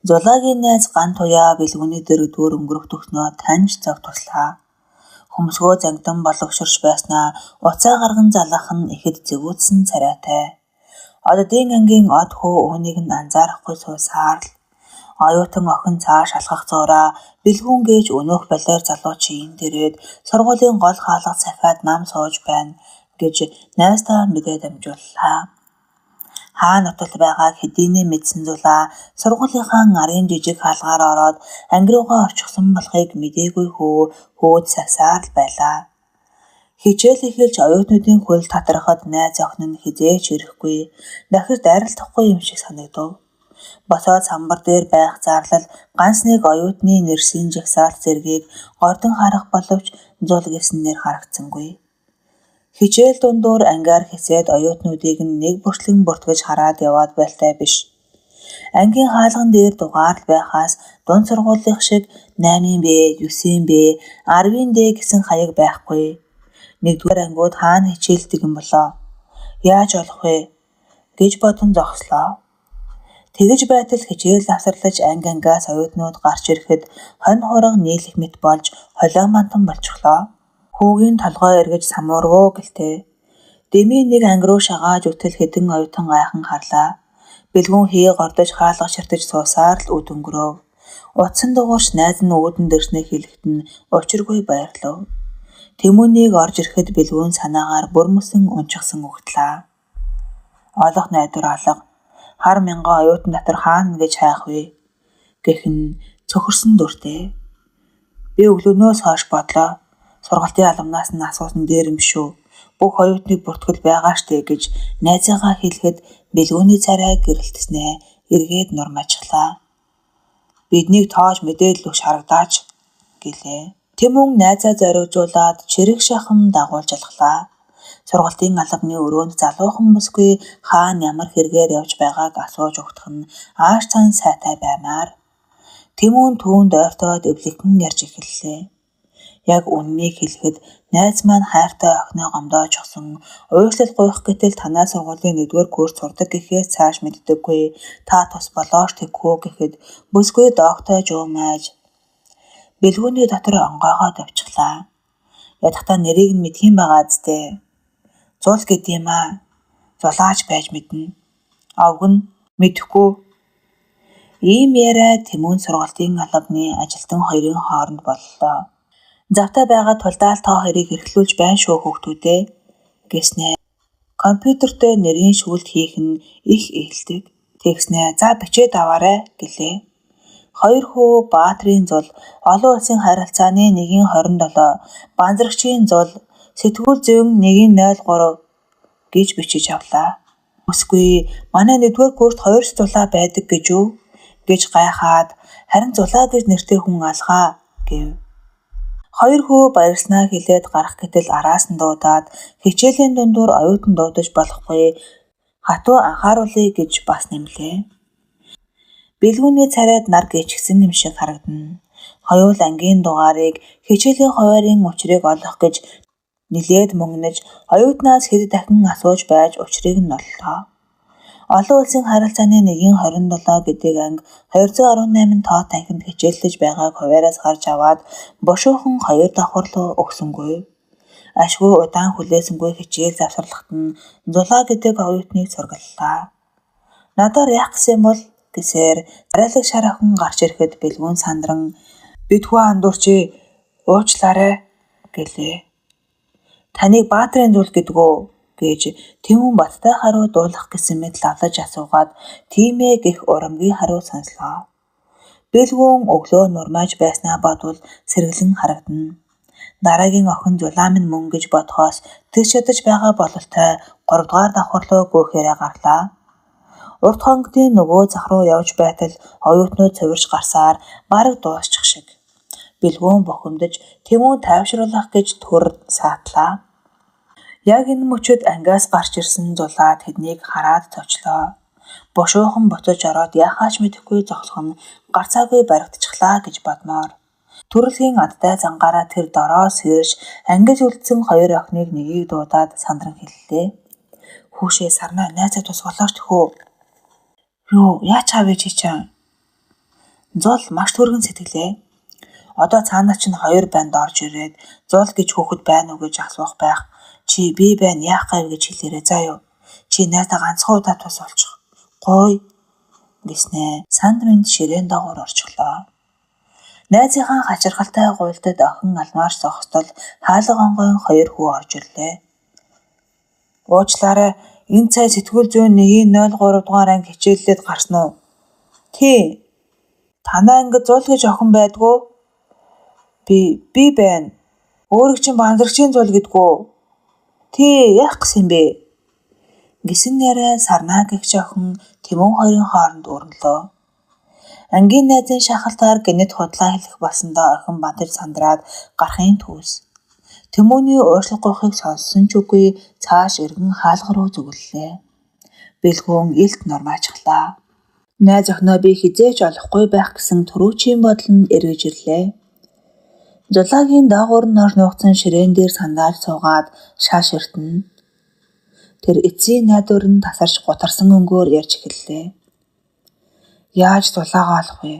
Speaker 1: зулаагийн найз ган туяа Бэлгүүний дөрөвдүгээр өнгөрөх төгснөө таньж зав туслаа. Хөмсгөө зангидан болгоширч байснаа уцаа гарган залгах нь ихэд зэвүүцсэн царайтай. Оддын ангийн од хөө өөнийг нь анзаарахгүй суусаар л оюутан охин цааш алхах зуураа Бэлгүүн гэж өнөөх балиар залуучийн дээрээд сургуулийн гол хаалга цахиад нам сууж байна гэж найзтаа мэдээд амжууллаа. Хаа нутал байгаа хэдийнэ мэдсэн зулаа сургуулийнхаа арын жижиг хаалгаар ороод анги руугаа орчихсон болохыг мдээгүй хөөд сагсаар л байлаа. Хичээл эхэлж оюутнуудын хөл татрахад найз охин нь хизээч ирэхгүй дахиж дайралтахгүй юм шиг санагдав. Босоод самбар дээр байх зарлал ганц нэг оюутны нэрсийн жагсаалт зэргийг гордон харах боловч зул гэснээр харагдсангүй. Хичээл дундуур ангиар хэсээд оюутнуудыг нэг бүртлэн бүртгэж хараад яваад байлтай биш. Ангийн хаалган дээр дугаарл байхаас дунд сургуулийн шиг 8-ын Б, 9-ийн Б, 10-ийн Д гэсэн хаяг байхгүй. Нэгдүгээр ангиуд хаана хичээлдэг юм болоо? Яаж олох вэ? Гэж бодон зогслоо. Тэгэж байтал хичээл завсарлаж ангиас оюутнууд гарч ирэхэд хонь хурга нийлэх мэт болж холион мантан болчихлоо. Хүүгийн толгой эргэж самуурвуу гэлтэй. Дэмий нэг анги руу шагааж үтэл хэдэн оюутан гайхан харлаа. Бэлгүүн хий гордож хаалга ширтэж суусаар л үд өнгөрөв. Утсан дугуйч найз нь үүдэн дэрснээ хэлэхэд нь учиргүй баярлав. Тэмүүнийг орж ирэхэд бэлгүүн санаагаар бүрмөсөн унчихсан угтлаа. Олох найдвар алга. Хар мянган оюутан дотор хаана гэж хайх вэ? Гэх нь цөхөрсөн дүртэй. Би өглөөнөөс хойш бодлоо. Сургалтын албанаас нь асуусан дээр юм шүү. Бүх оюутныг бүртгэл байгаа штэ гэж найзаагаа хэлэхэд бэлгүүний царай гэрэлтснээ эргээд нурмажглаа. Биднийг тоож мэдээлэл өгч харагдаач гэлээ. Тэмүүн найзаа зоригжуулаад чирэг шахам дагуулж алхлаа. Сургалтын албаны өрөөнд залуухан бүсгүй хаана ямар хэрэгээр явж байгааг асууж өгдөх нь ааш цан сайтай баймаар. Тэмүүн түүнд ойртоод эвлэгхэн ярьж эхэллээ. Яг үннийг хэлэхэд найз маань хайртай охиноо гомдоож өгсөн. Уушлал гуйх гэтэл танай сургуулийн 1-р курс сурдаг гэхээс цааш мэддэггүй. Та тус болоош тэгхүү гэхэд бүсгүй доогтой жуумайж бэлгүүний дотор онгоогоо давчихлаа. Ядахта нэрийг нь мэдхийн байгаа зү. Зул гэдэм аа. Зулаач байж мэднэ. Овг нь мэдэхгүй. Ийм яриа Тэмүүн сургалтын албаны ажилтан хоёрын хооронд боллоо. Завтай байгаа тулдаал тоо хоёрыг эрхлүүлж байна шүү хүүхдүүдээ гэснэ. Компьютертэй нэрийн шүүлт хийх нь их ээлдэг. Тэгснэ за бичээд аваарай гэлээ. Хоёр хүү Баатрийн зул, олон улсын харилцааны 1-27, Банзрагчийн зул, сэтгүүл зүйн 1-03 гэж бичиж авлаа. Үсгүй манай 1-р курст 2 зулаа байдаг гэж үү гэж гайхаад харин зулаа гэж нэртэй хүн алгаа гэв. Хоёр хүү баярснаа хэлээд гарах гэтэл араас нь дуудаад хичээлийн дундуур оюутан дуудаж болохгүй хатуу анхааруулъя гэж бас нэмлээ. Бэлгүүний царайд нар гээчгсэн юм шиг харагдана. Хоёул ангийн дугаарыг хичээлийн хуваарийн учрыг олох гэж нилээд мөнгнөж оюутнаас хэд дахин асууж байж учрыг нь оллоо. Олон улсын харилцааны 1-27 гэдэг анги 218 тоо танхимд хичээллэж байгааг хуваараас харж аваад бушуухан 2 давхар руу өгсөнгүй. Ашгүй удаан хүлээсэнгүй хичээл завсарлахад нь зулаа гэдэг оюутныг сургаллаа. Надаар яах гэсэн бол гэсээр царайлаг шар охин гарч ирэхэд бэлгүүн сандран бидхүү андуурчи уучлаарай гэлээ. Таныг Баатрийн зул гэдгөө гэж Тэмүүн баттай харуу дуулах гэсэн мэт лавлаж асуугаад тийм ээ гэх урамгийн харуу сонслоо. Бэлгүүн өглөө нурмайж байснаа бодвол сэргэлэн харагдана. Дараагийн охин зулаа минь мөн гэж бодхоос тэгж ядаж байгаа бололтой 3 дугаар давхар руу гүйхээрээ гарлаа. Урт хонгодын нөгөө зах руу явж байтал оюутнууд цувирч гарсаар бараг дуусчих шиг. Бэлгүүн бухимдаж Тэмүүн тайвшруулах гэж төр саатлаа. Яг энэ мөчөд ангиас гарч ирсэн зулаа тэднийг хараад цочлоо. Бушуухан буцаж ороод яахаач мэдэхгүй зогсох нь гарцаагүй баригдчихлаа гэж бодмоор. Төрөлхийн адтай зангаараа тэр дороо сэрж ангиж үлдсэн 2 охиныг нэгийг дуудаад сандран хэллээ. Хүүшээ сарнаа найзаа тус болооч төхөө. Юу яач авъя чи чинь? Зул маш түргэн сэтгэлээ. Одоо цаанаа чинь 2 банд орж ирээд зул гэж хүүхэд байна уу гэж асуух байх. Чи би байна яах гайв гэж хэлээрэй заа юу. Чи найдаа ганцхан удаа тус олчих. Гой гэснэ. Санд минь ширээн дагуур орчихлоо. Найзынхаа хачирхалтай гуйлдад охин алмаарч зогсдол хаалга онгойн 2 хүү орж ирлээ. Уучлаарай энэ цай сэтгүүл зүйн 1-03 дугаар анги хичээллээд гарсан уу? Тий. Танай ангид зул гэж охин байдгүй? Би байна. Өөрийг чинь Банзрагчийн зул гэдгүү? Тий, яах гэсэн бэ? Гисэн нэрээ Сарнаа гэгч охин Тэмүн хоёрын хооронд өрнөлөө. Ангийн найзын шахалтаар гинэт худлаа хэлэх болсондоо охин бантаж сандраад гарахын түүс. Тэмүний уушлахгүйхийг сонссон ч үгүй цааш эргэн хаалга руу зүгэллээ. Бэлгүүн илт нормаачглаа. Найз охиноо би хизээч олохгүй байх гэсэн төрүүчийн бодол нь эргэж ирлээ. Зулаагийн доогуур нь орж нуугдсан ширээн дээр сандааж суугаад шааш эртнэ. Тэр эцсийн найдвар нь тасарч гутарсан өнгөөр ярьж эхэллээ. Яаж зулаагаа олох вэ?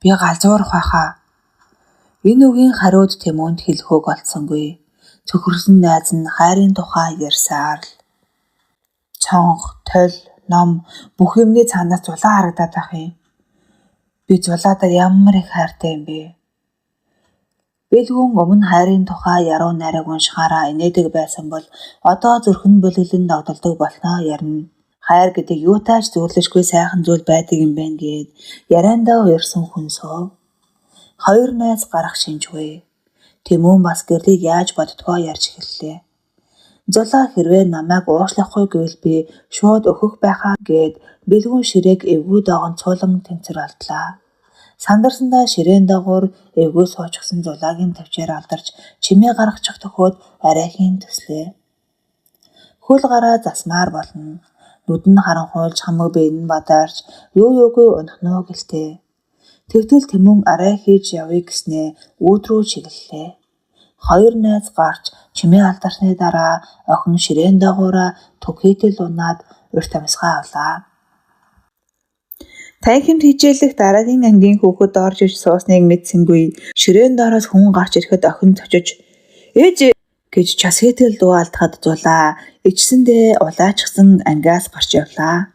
Speaker 1: Би галзуурах байхаа. Энэ үгийн хариуд Тэмүнд хэлэхөөг олдсонгүй. Цөхөрсөн найз нь хайрын тухай ярьсаар л. Цонх, толь, ном бүх юмний цаанаас зулаа харагдаад байх юм. Би зулаадаа ямар их хайртай юм бэ? Бэлгүүн өмнө хайрын тухай яруу найраг уншихаараа инээдэг байсан бол одоо зүрхэн бүлэглэн догдолдог болноо ярина. Хайр гэдэг юутайч зөөрлөжгүй сайхан зүйл байдаг юм байна гэд яриандаа уярсан хүн суув. Хоёр найз гарах шинжгүй. Тэмүн бас гэрлийг яаж боддгоо ярьж эхэллээ. Зулаа хэрвээ намайг уушлахгүй гэвэл би шууд өөхөх байхаа гэд бэлгүүн ширээг эвгүй догонцуулан тэнцэр алдлаа. Сандарсандаа ширээн дагуур эвгүй суучихсан зулаагийн тавчаар алдарч чимээ гаргачих төхөөд арайхийн төслөө. Хөл гараа засмаар болно. Нүдэн харанхуйлж хамаг биен нь бадарч юу юугүй унахноо гэлтэй. Тэгтэл Тэмүн арай хийж явъя гэснээ үүд рүү чиглэлээ. Хоёр найз гарч чимээ алдарсны дараа охин ширээн дагуураа түгхийтэл унаад урт амьсгаа авлаа. Танхимд хичээлэх дараагийн ангийн хүүхэд орж иж суусныг мэдсэнгүй. Ширээн доороос хүн гарч ирэхэд охин цочиж "Ээж" гэж час хийтэл дуу алдахад зулаа ичсэндээ улаачсан ангиас гарч явлаа.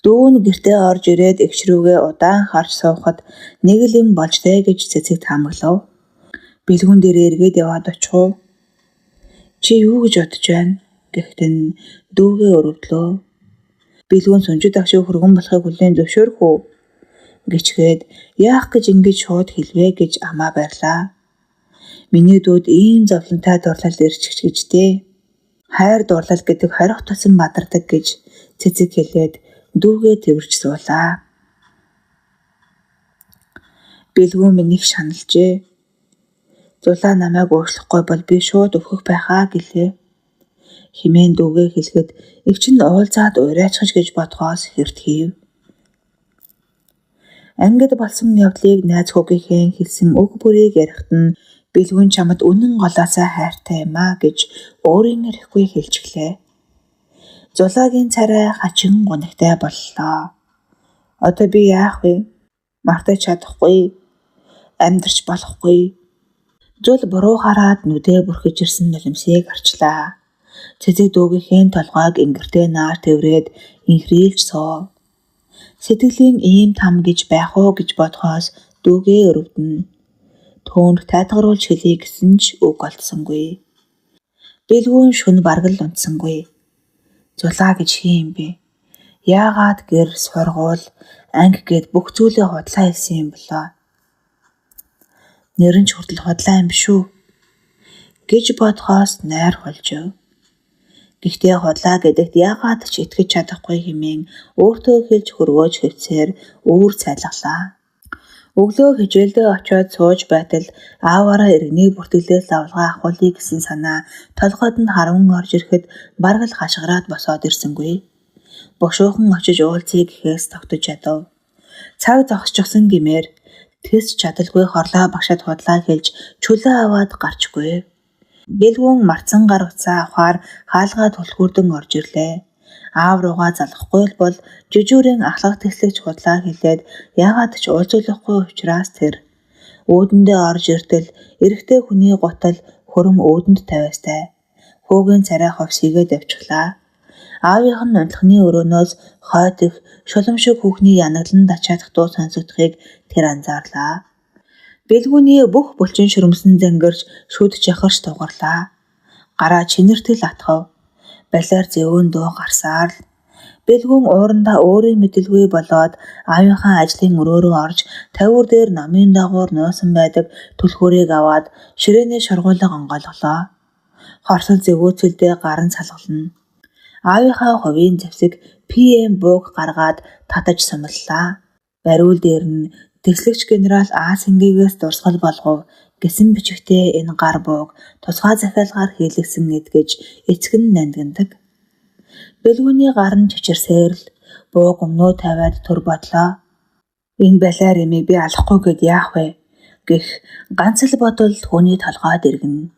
Speaker 1: Дүү нь гэртээ орж ирээд эгч рүүгээ удаан харж суухад нэг л юм болж дээ гэж цэцэг таамаглав. Бэлгүүн дээрээ эргээд яваад очих уу? Чи юу гэж бодож байна? Гэхдээ дүүгээ өрөвдлөө. Бэлгүүн сүнжид агшиг хөргөн болохыг хүлээн зөвшөөрөх үү? Гिचгээд яах гэж ингэж шууд хэлвэ гэж амаа байрлаа. Миний дүүд ийм зовлонтой дурлал ирчих гэж дээ. Хайр дурлал гэдэг хорих тусан бадардаг гэж цэцэг хэлээд дүүгээ тэрвэрч суулаа. Бэлгүүн минийх шаналжээ. Зулаа намайг уушлахгүй бол би шууд өөхөх байхаа гэлээ. Химэн дүүгээ хэлэхэд эгч нь уулзаад урайчхаж гэж бодгоос хэрт хийв. Ангид болсон явдлыг найз хүүгийнхээ хэлсэн үг бүрийг ярихт нь Бэлгүүн чамд үнэн голоосаа хайртай юм аа гэж өөрийн ярихгүй хэлж гэлээ. Зулаагийн царай хачин гунигтай боллоо. Одоо би яах вэ? Мартаж чадахгүй, амьдрч болохгүй. Зул буруу хараад нүдээ бүрхэж ирсэн нулимсыг харчлаа. Цэцэг дүүгийнхээ толгойг ингэртэй наар тэврээд инхрийлж суув. Сэтгэлийн ийм там гэж байх уу гэж бодхоос дүүгээ өрөвдөнө. Түүнд тайтгаруулж хэлье гэсэн ч үг олдсонгүй. Бэлгүүн шүн бараг л унтсангүй. Зулаа гэж хин юм бэ? Яагаад гэр сургуул анги гэд бүх зүйлээ худлаа хэлсэн юм болоо? Нэрэн ч хүртэл худлаа юм биш үү? Гэж бодхоос найр холжив. Гэхдээ худлаа гэдэгт яагаад ч итгэж чадахгүй хэмээн өөртөө хэлж хөргөөж хэвцээр үүр цайлглаа. Өглөө хичээлдээ очиод сууж байтал ааваараа иргэний бүртгэлээс авалгаа авахулъя гэсэн санаа толгойд нь харван орж ирэхэд бараг л хашгираад босоод ирсэнгүй. Бошуухан очиж уулзъя гэхээс тогтож ядав. Цаг зогсчихсон гэмээр тэс чадалгүй хорлоо багшаад худлаа хэлж чөлөө аваад гарчгүй. Бэлгүүн марцсан гаргацаа авахаар хаалгаа түлхүүрдэн орж ирлээ. Аав руугаа залахгүй бол жижүүрэн ахлах тэслэгч худлаа хэлээд яагаад ч уулзуулахгүй учраас тэр өөдөндөө орж иртэл эрэгтэй хүний гутал хөрөм өөдөнд тавиастай. Хүүгийн царай ховсийгээд явчихлаа. Аавынх нь унтлахны өрөөнөөс хойд их шулам шиг хүүхний янаглан дачаадах дуу сонсогдохыг тэр анзаарлаа. Бэлгүүний бүх булчин шүрмсэн зангирч шүд жахарч тугарлаа. Гараа чинэртэл атгав. Балиар зэвүүн дуу гарсаар л Бэлгүүн уурандаа өөрийн мэдэлгүй болоод аавынхаа ажлын өрөөрөө орж тавиур дээр номын дагуур нуусан байдаг түлхүүрийг аваад ширээний шургуулга онгойлголоо. Хорсол зэвүүцэлдээ гарын салгална. Аавынхаа хувийн зэвсэг PM бууг гаргаад татаж сумллаа. Бариул дээр нь тэслэгч генерал Асингигээс дурсгал болгов гэсэн бичигтэй энэ гар бууг тусгай захиалгаар хийлгсэн эдгэж эцэг нь нандиндаг. Бэлгүүний гар нь чичирсээр л бууг өмнөө тавиад төр бодлоо. Энэ балиар эмийг би алахгүй гэд яах вэ? Гэх ганц л бодол түүний толгойд иргэнэ.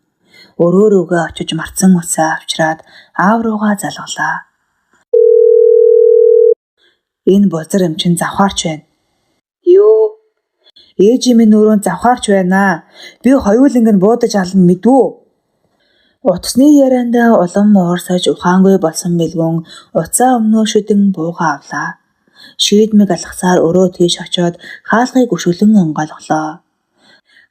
Speaker 1: Өрөө рүүгээ очиж марцсан усаа авчраад аав руугаа залгалаа. Энэ бузар эм чин завхаарч байна. Юу? Ээжийн минь өрөөнд завхаарч байна. Би хоёуланг нь буудаж ална мэдвүү. Утасны ярианда улам уурсаж ухаангүй болсон Бэлгүн уцаа өмнөө шүдэн буугаа авлаа. Шийдмэг алхасаар өрөө тийш очоод хаалгыг өшөглөн онгойлголоо.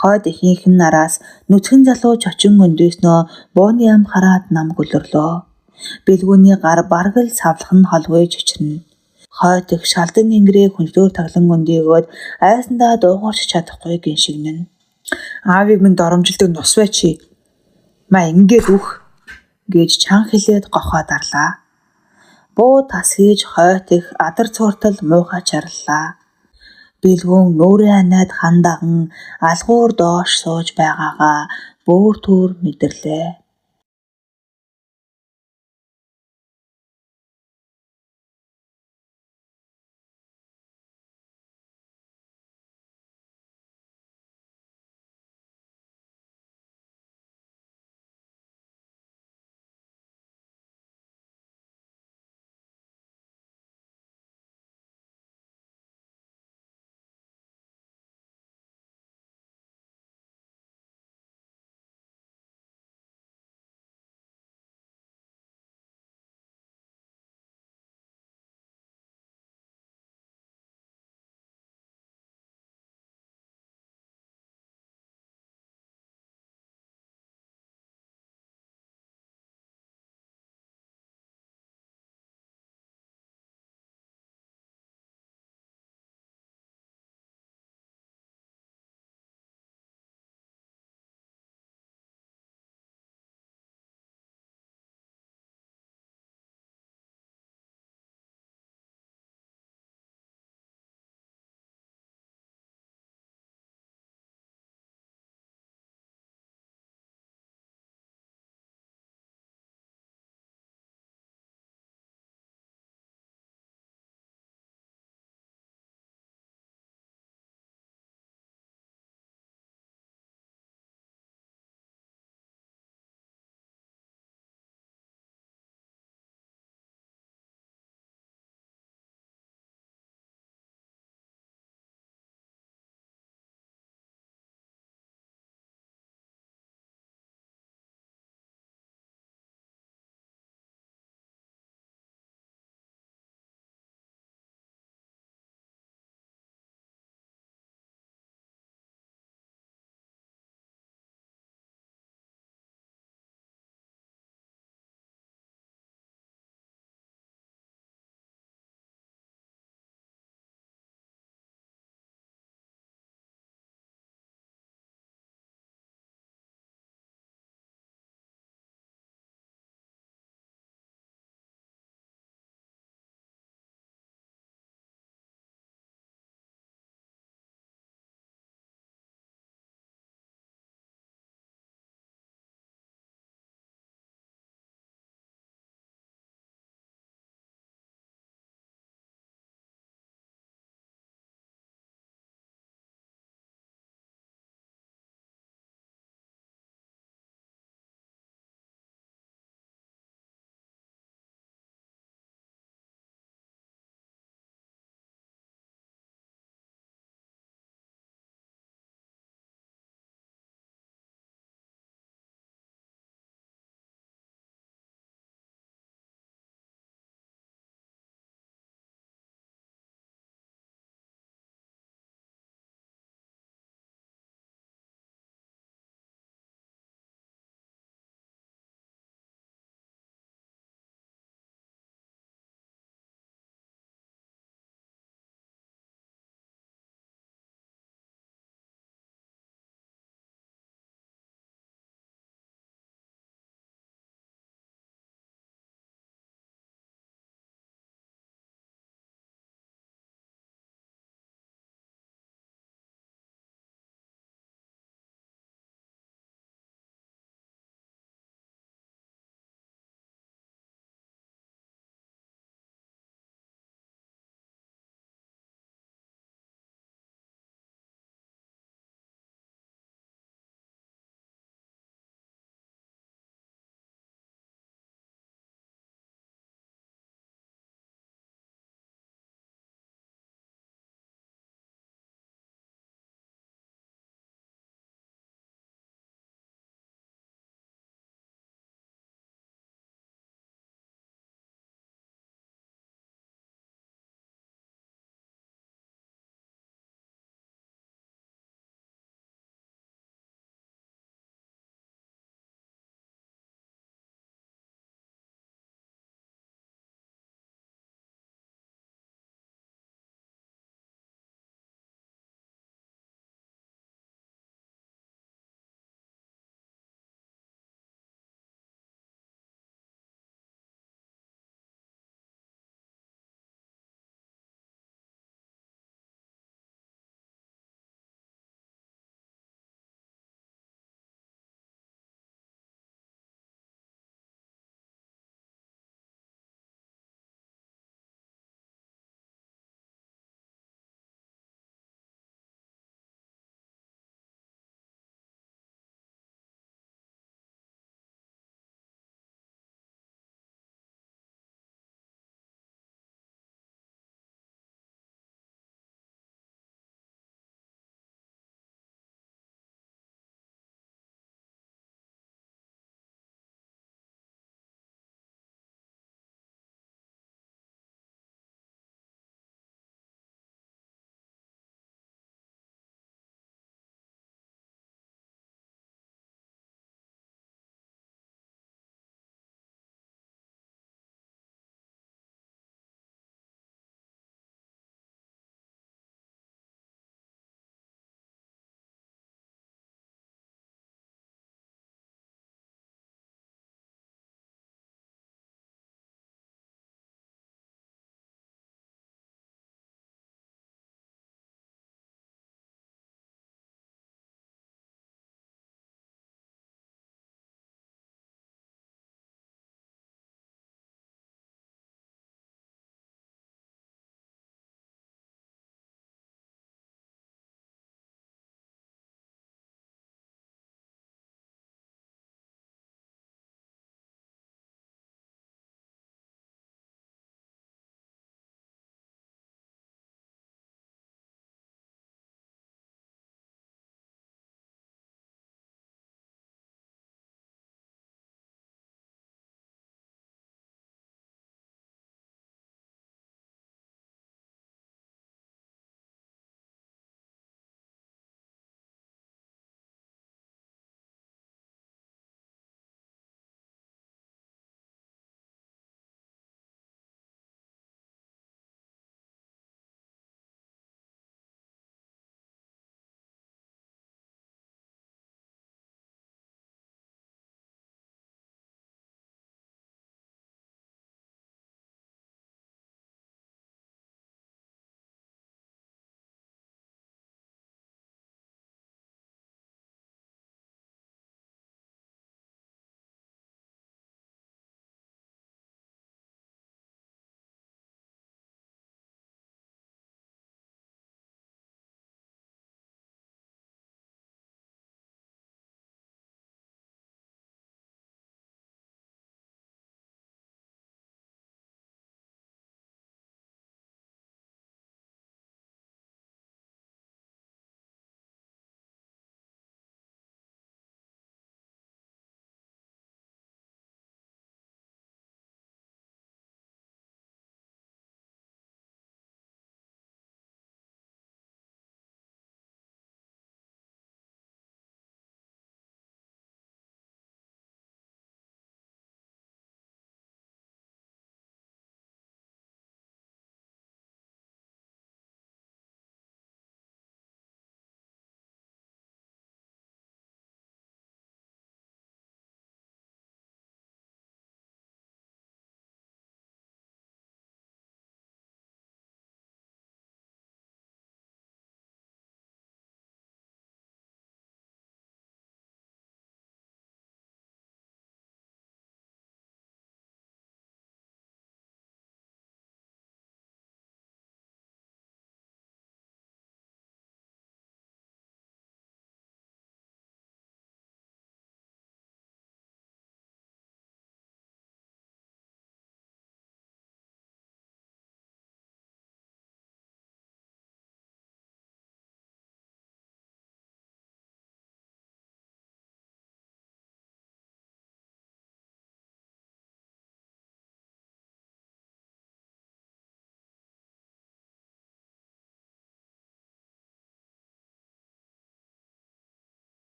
Speaker 1: Хойд ихийнхэн нараас нүцгэн залуу чочин өндөөснөө бууны ам хараад нам гөлөрлөө. Бэлгүүний гар бараг л савлах нь холгүй чичирнэ. Хойд их шалдан ингэрээ хүндлөөр таглан өндийгөөд айсандаа дуугарч чадахгүй гиншигнэн. Аавыг минь доромжилдог нус бай чи. Ма ингээд үх гэж чан хэлээд гохоо дарлаа. Буу тас хийж хойт их адар цууртал муухай чарлаа. Бэлгүүн нүрээ анаад хандаган алгуур доош сууж байгаагаа бөөр түр мэдэрлээ.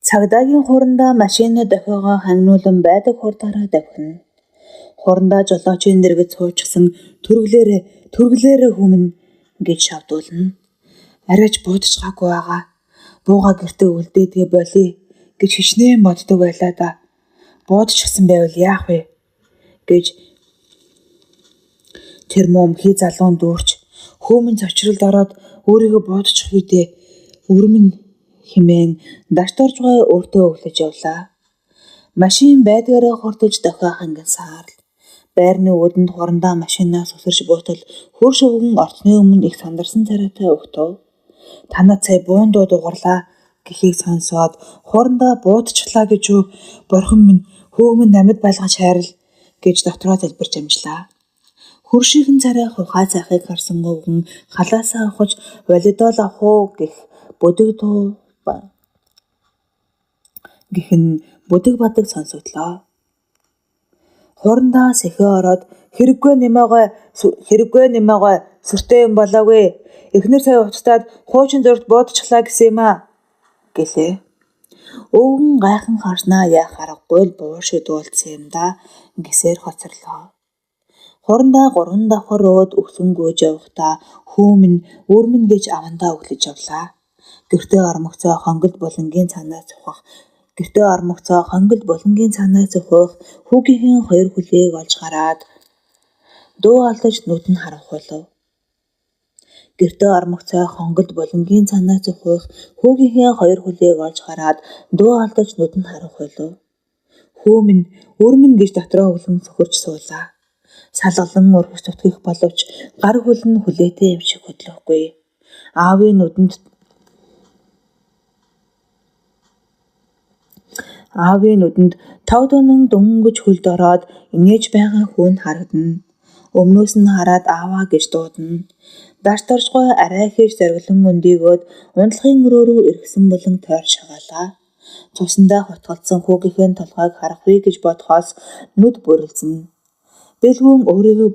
Speaker 1: Цагдаагийн хурандаа машина дохиогоо хангинуулан байдаг хурдаараа давхина. Хурандаа жолоочийн дэргэд суучсан түрглээрээ хүмүн гэж шавдуулна. Арайч буудчихаагүй байгаа. Бууга гэртээ үлдээдгээ болий гэж хичнээн боддог байлаа да. Буудчихсан байвал яах вэ гэж тэр мөмхий залуун дүүрч хөөмөн цочролд ороод өөрийгөө буудчих үедээ өрмөн химэн дашторжгой өөртөө өглөж явлаа. Машин байдгаараа хурдж дохио ханган саарл. Байрны өөдөнд хурандаа машинаас усарч буутал хөрш өвгөн орцны өмнө их сандарсан царайтай өгтөв. Танаа цай буундуу дугарлаа гэхийг сонсоод хурандаа буудчихлаа гэж юу бурхан минь хөөмөн амьд байлгаж хайрал гэж дотроо залбирч амжлаа. Хөршийн царай хухай цайхыг харсан өвгөн халаасаа ухаж валидол авах уу гэхэн бүдэг бадаг сонсогдлоо. Хурандаа сэхээ ороод хэрэггүй нэмээгой сүртэй юм болоогүй. Эхнэр сая уцтаад хуучин зурд буудчихлаа гэсэн юм аа гэлээ. Өвгөн гайхан харснаа яах аргагүй л буушиг дуулсан юм да гэсээр хоцорлоо. Хурандаа 3 давхар өөд өксөн гүйж явахдаа хөөмөн өрмөн гэж авандаа өглөж явлаа. Гэртээ ормогцоо хонгилд булангийн цаанаас зөхөх хүүгийнхээ 2 хүлээг олж гараад дуу алдаж нүдэнд харах болов. Гэртээ ормогцоо хонгилд булангийн цаанаас зөхөх хүүгийнхээ 2 хүлээг олж гараад дуу алдаж нүдэнд харах болов. Хөөмөн өрмөн гэж дотроо өглөн сөхөрч суулаа. Салгалан өргөс зүтгэх боловч гар хөл нь хүлээтэй юм шиг хөдлөхгүй. Аавын нүдэнд 5 дунан дөнгөж хөлд ороод инээж байгаа хүн харагдана. Өмнөөс нь хараад ааваа гэж дуудана. Дашторжгой арай хийж зориглон өндийгөөд унтлагын өрөө рүү эргэсэн болон тойрч хагаалаа. Цусандаа хутгалцсан хүүгийнхээ толгойг харах вэ гэж бодохоос нүд бүрэлзэнэ. Бэлгүүн өөрийгөө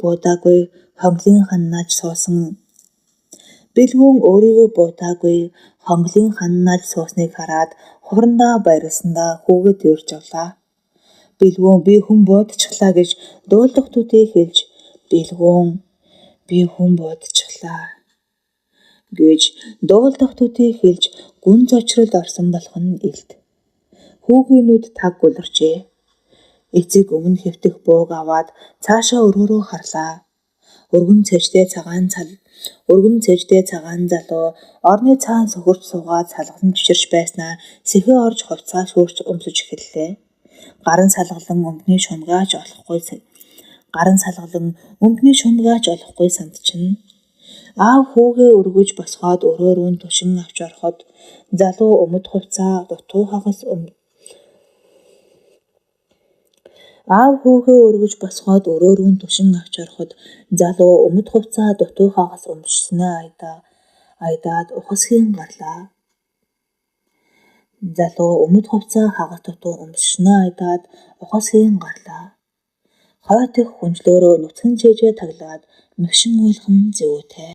Speaker 1: буудаагүй хонглын ханнааж суусныг хараад хурандаа баярлсандаа хүүгээ дүүрч авлаа. Бэлгүүн би хүн буудчихлаа гэж дуулдах төдий хэлж гүн зочролд орсон болох нь илт. Хүүгийн нүд таг гуларчээ. Эцэг өмнө хэвтэх бууг аваад цаашаа өрөөрөө харлаа. Өргөн цэждээ цагаан залуу орны цаан сөхөрч суугаад салгалан чичирч байснаа сэхээ орж хувцас хөрч өмсөж эхэллээ. Гарын салгалан өмдний шумгааж олохгүй сандчина. Аав хүүгээ өргөж босгоод өрөө рүү тушин авч ороход залуу өмд хувцаа дутуу хагас өмсснөө айдаад ухасхийн гарлаа. Хойдох хүнжлөөрөө нүцгэн чэжээ таглаад мэгшин уулхан зэвүүтэй.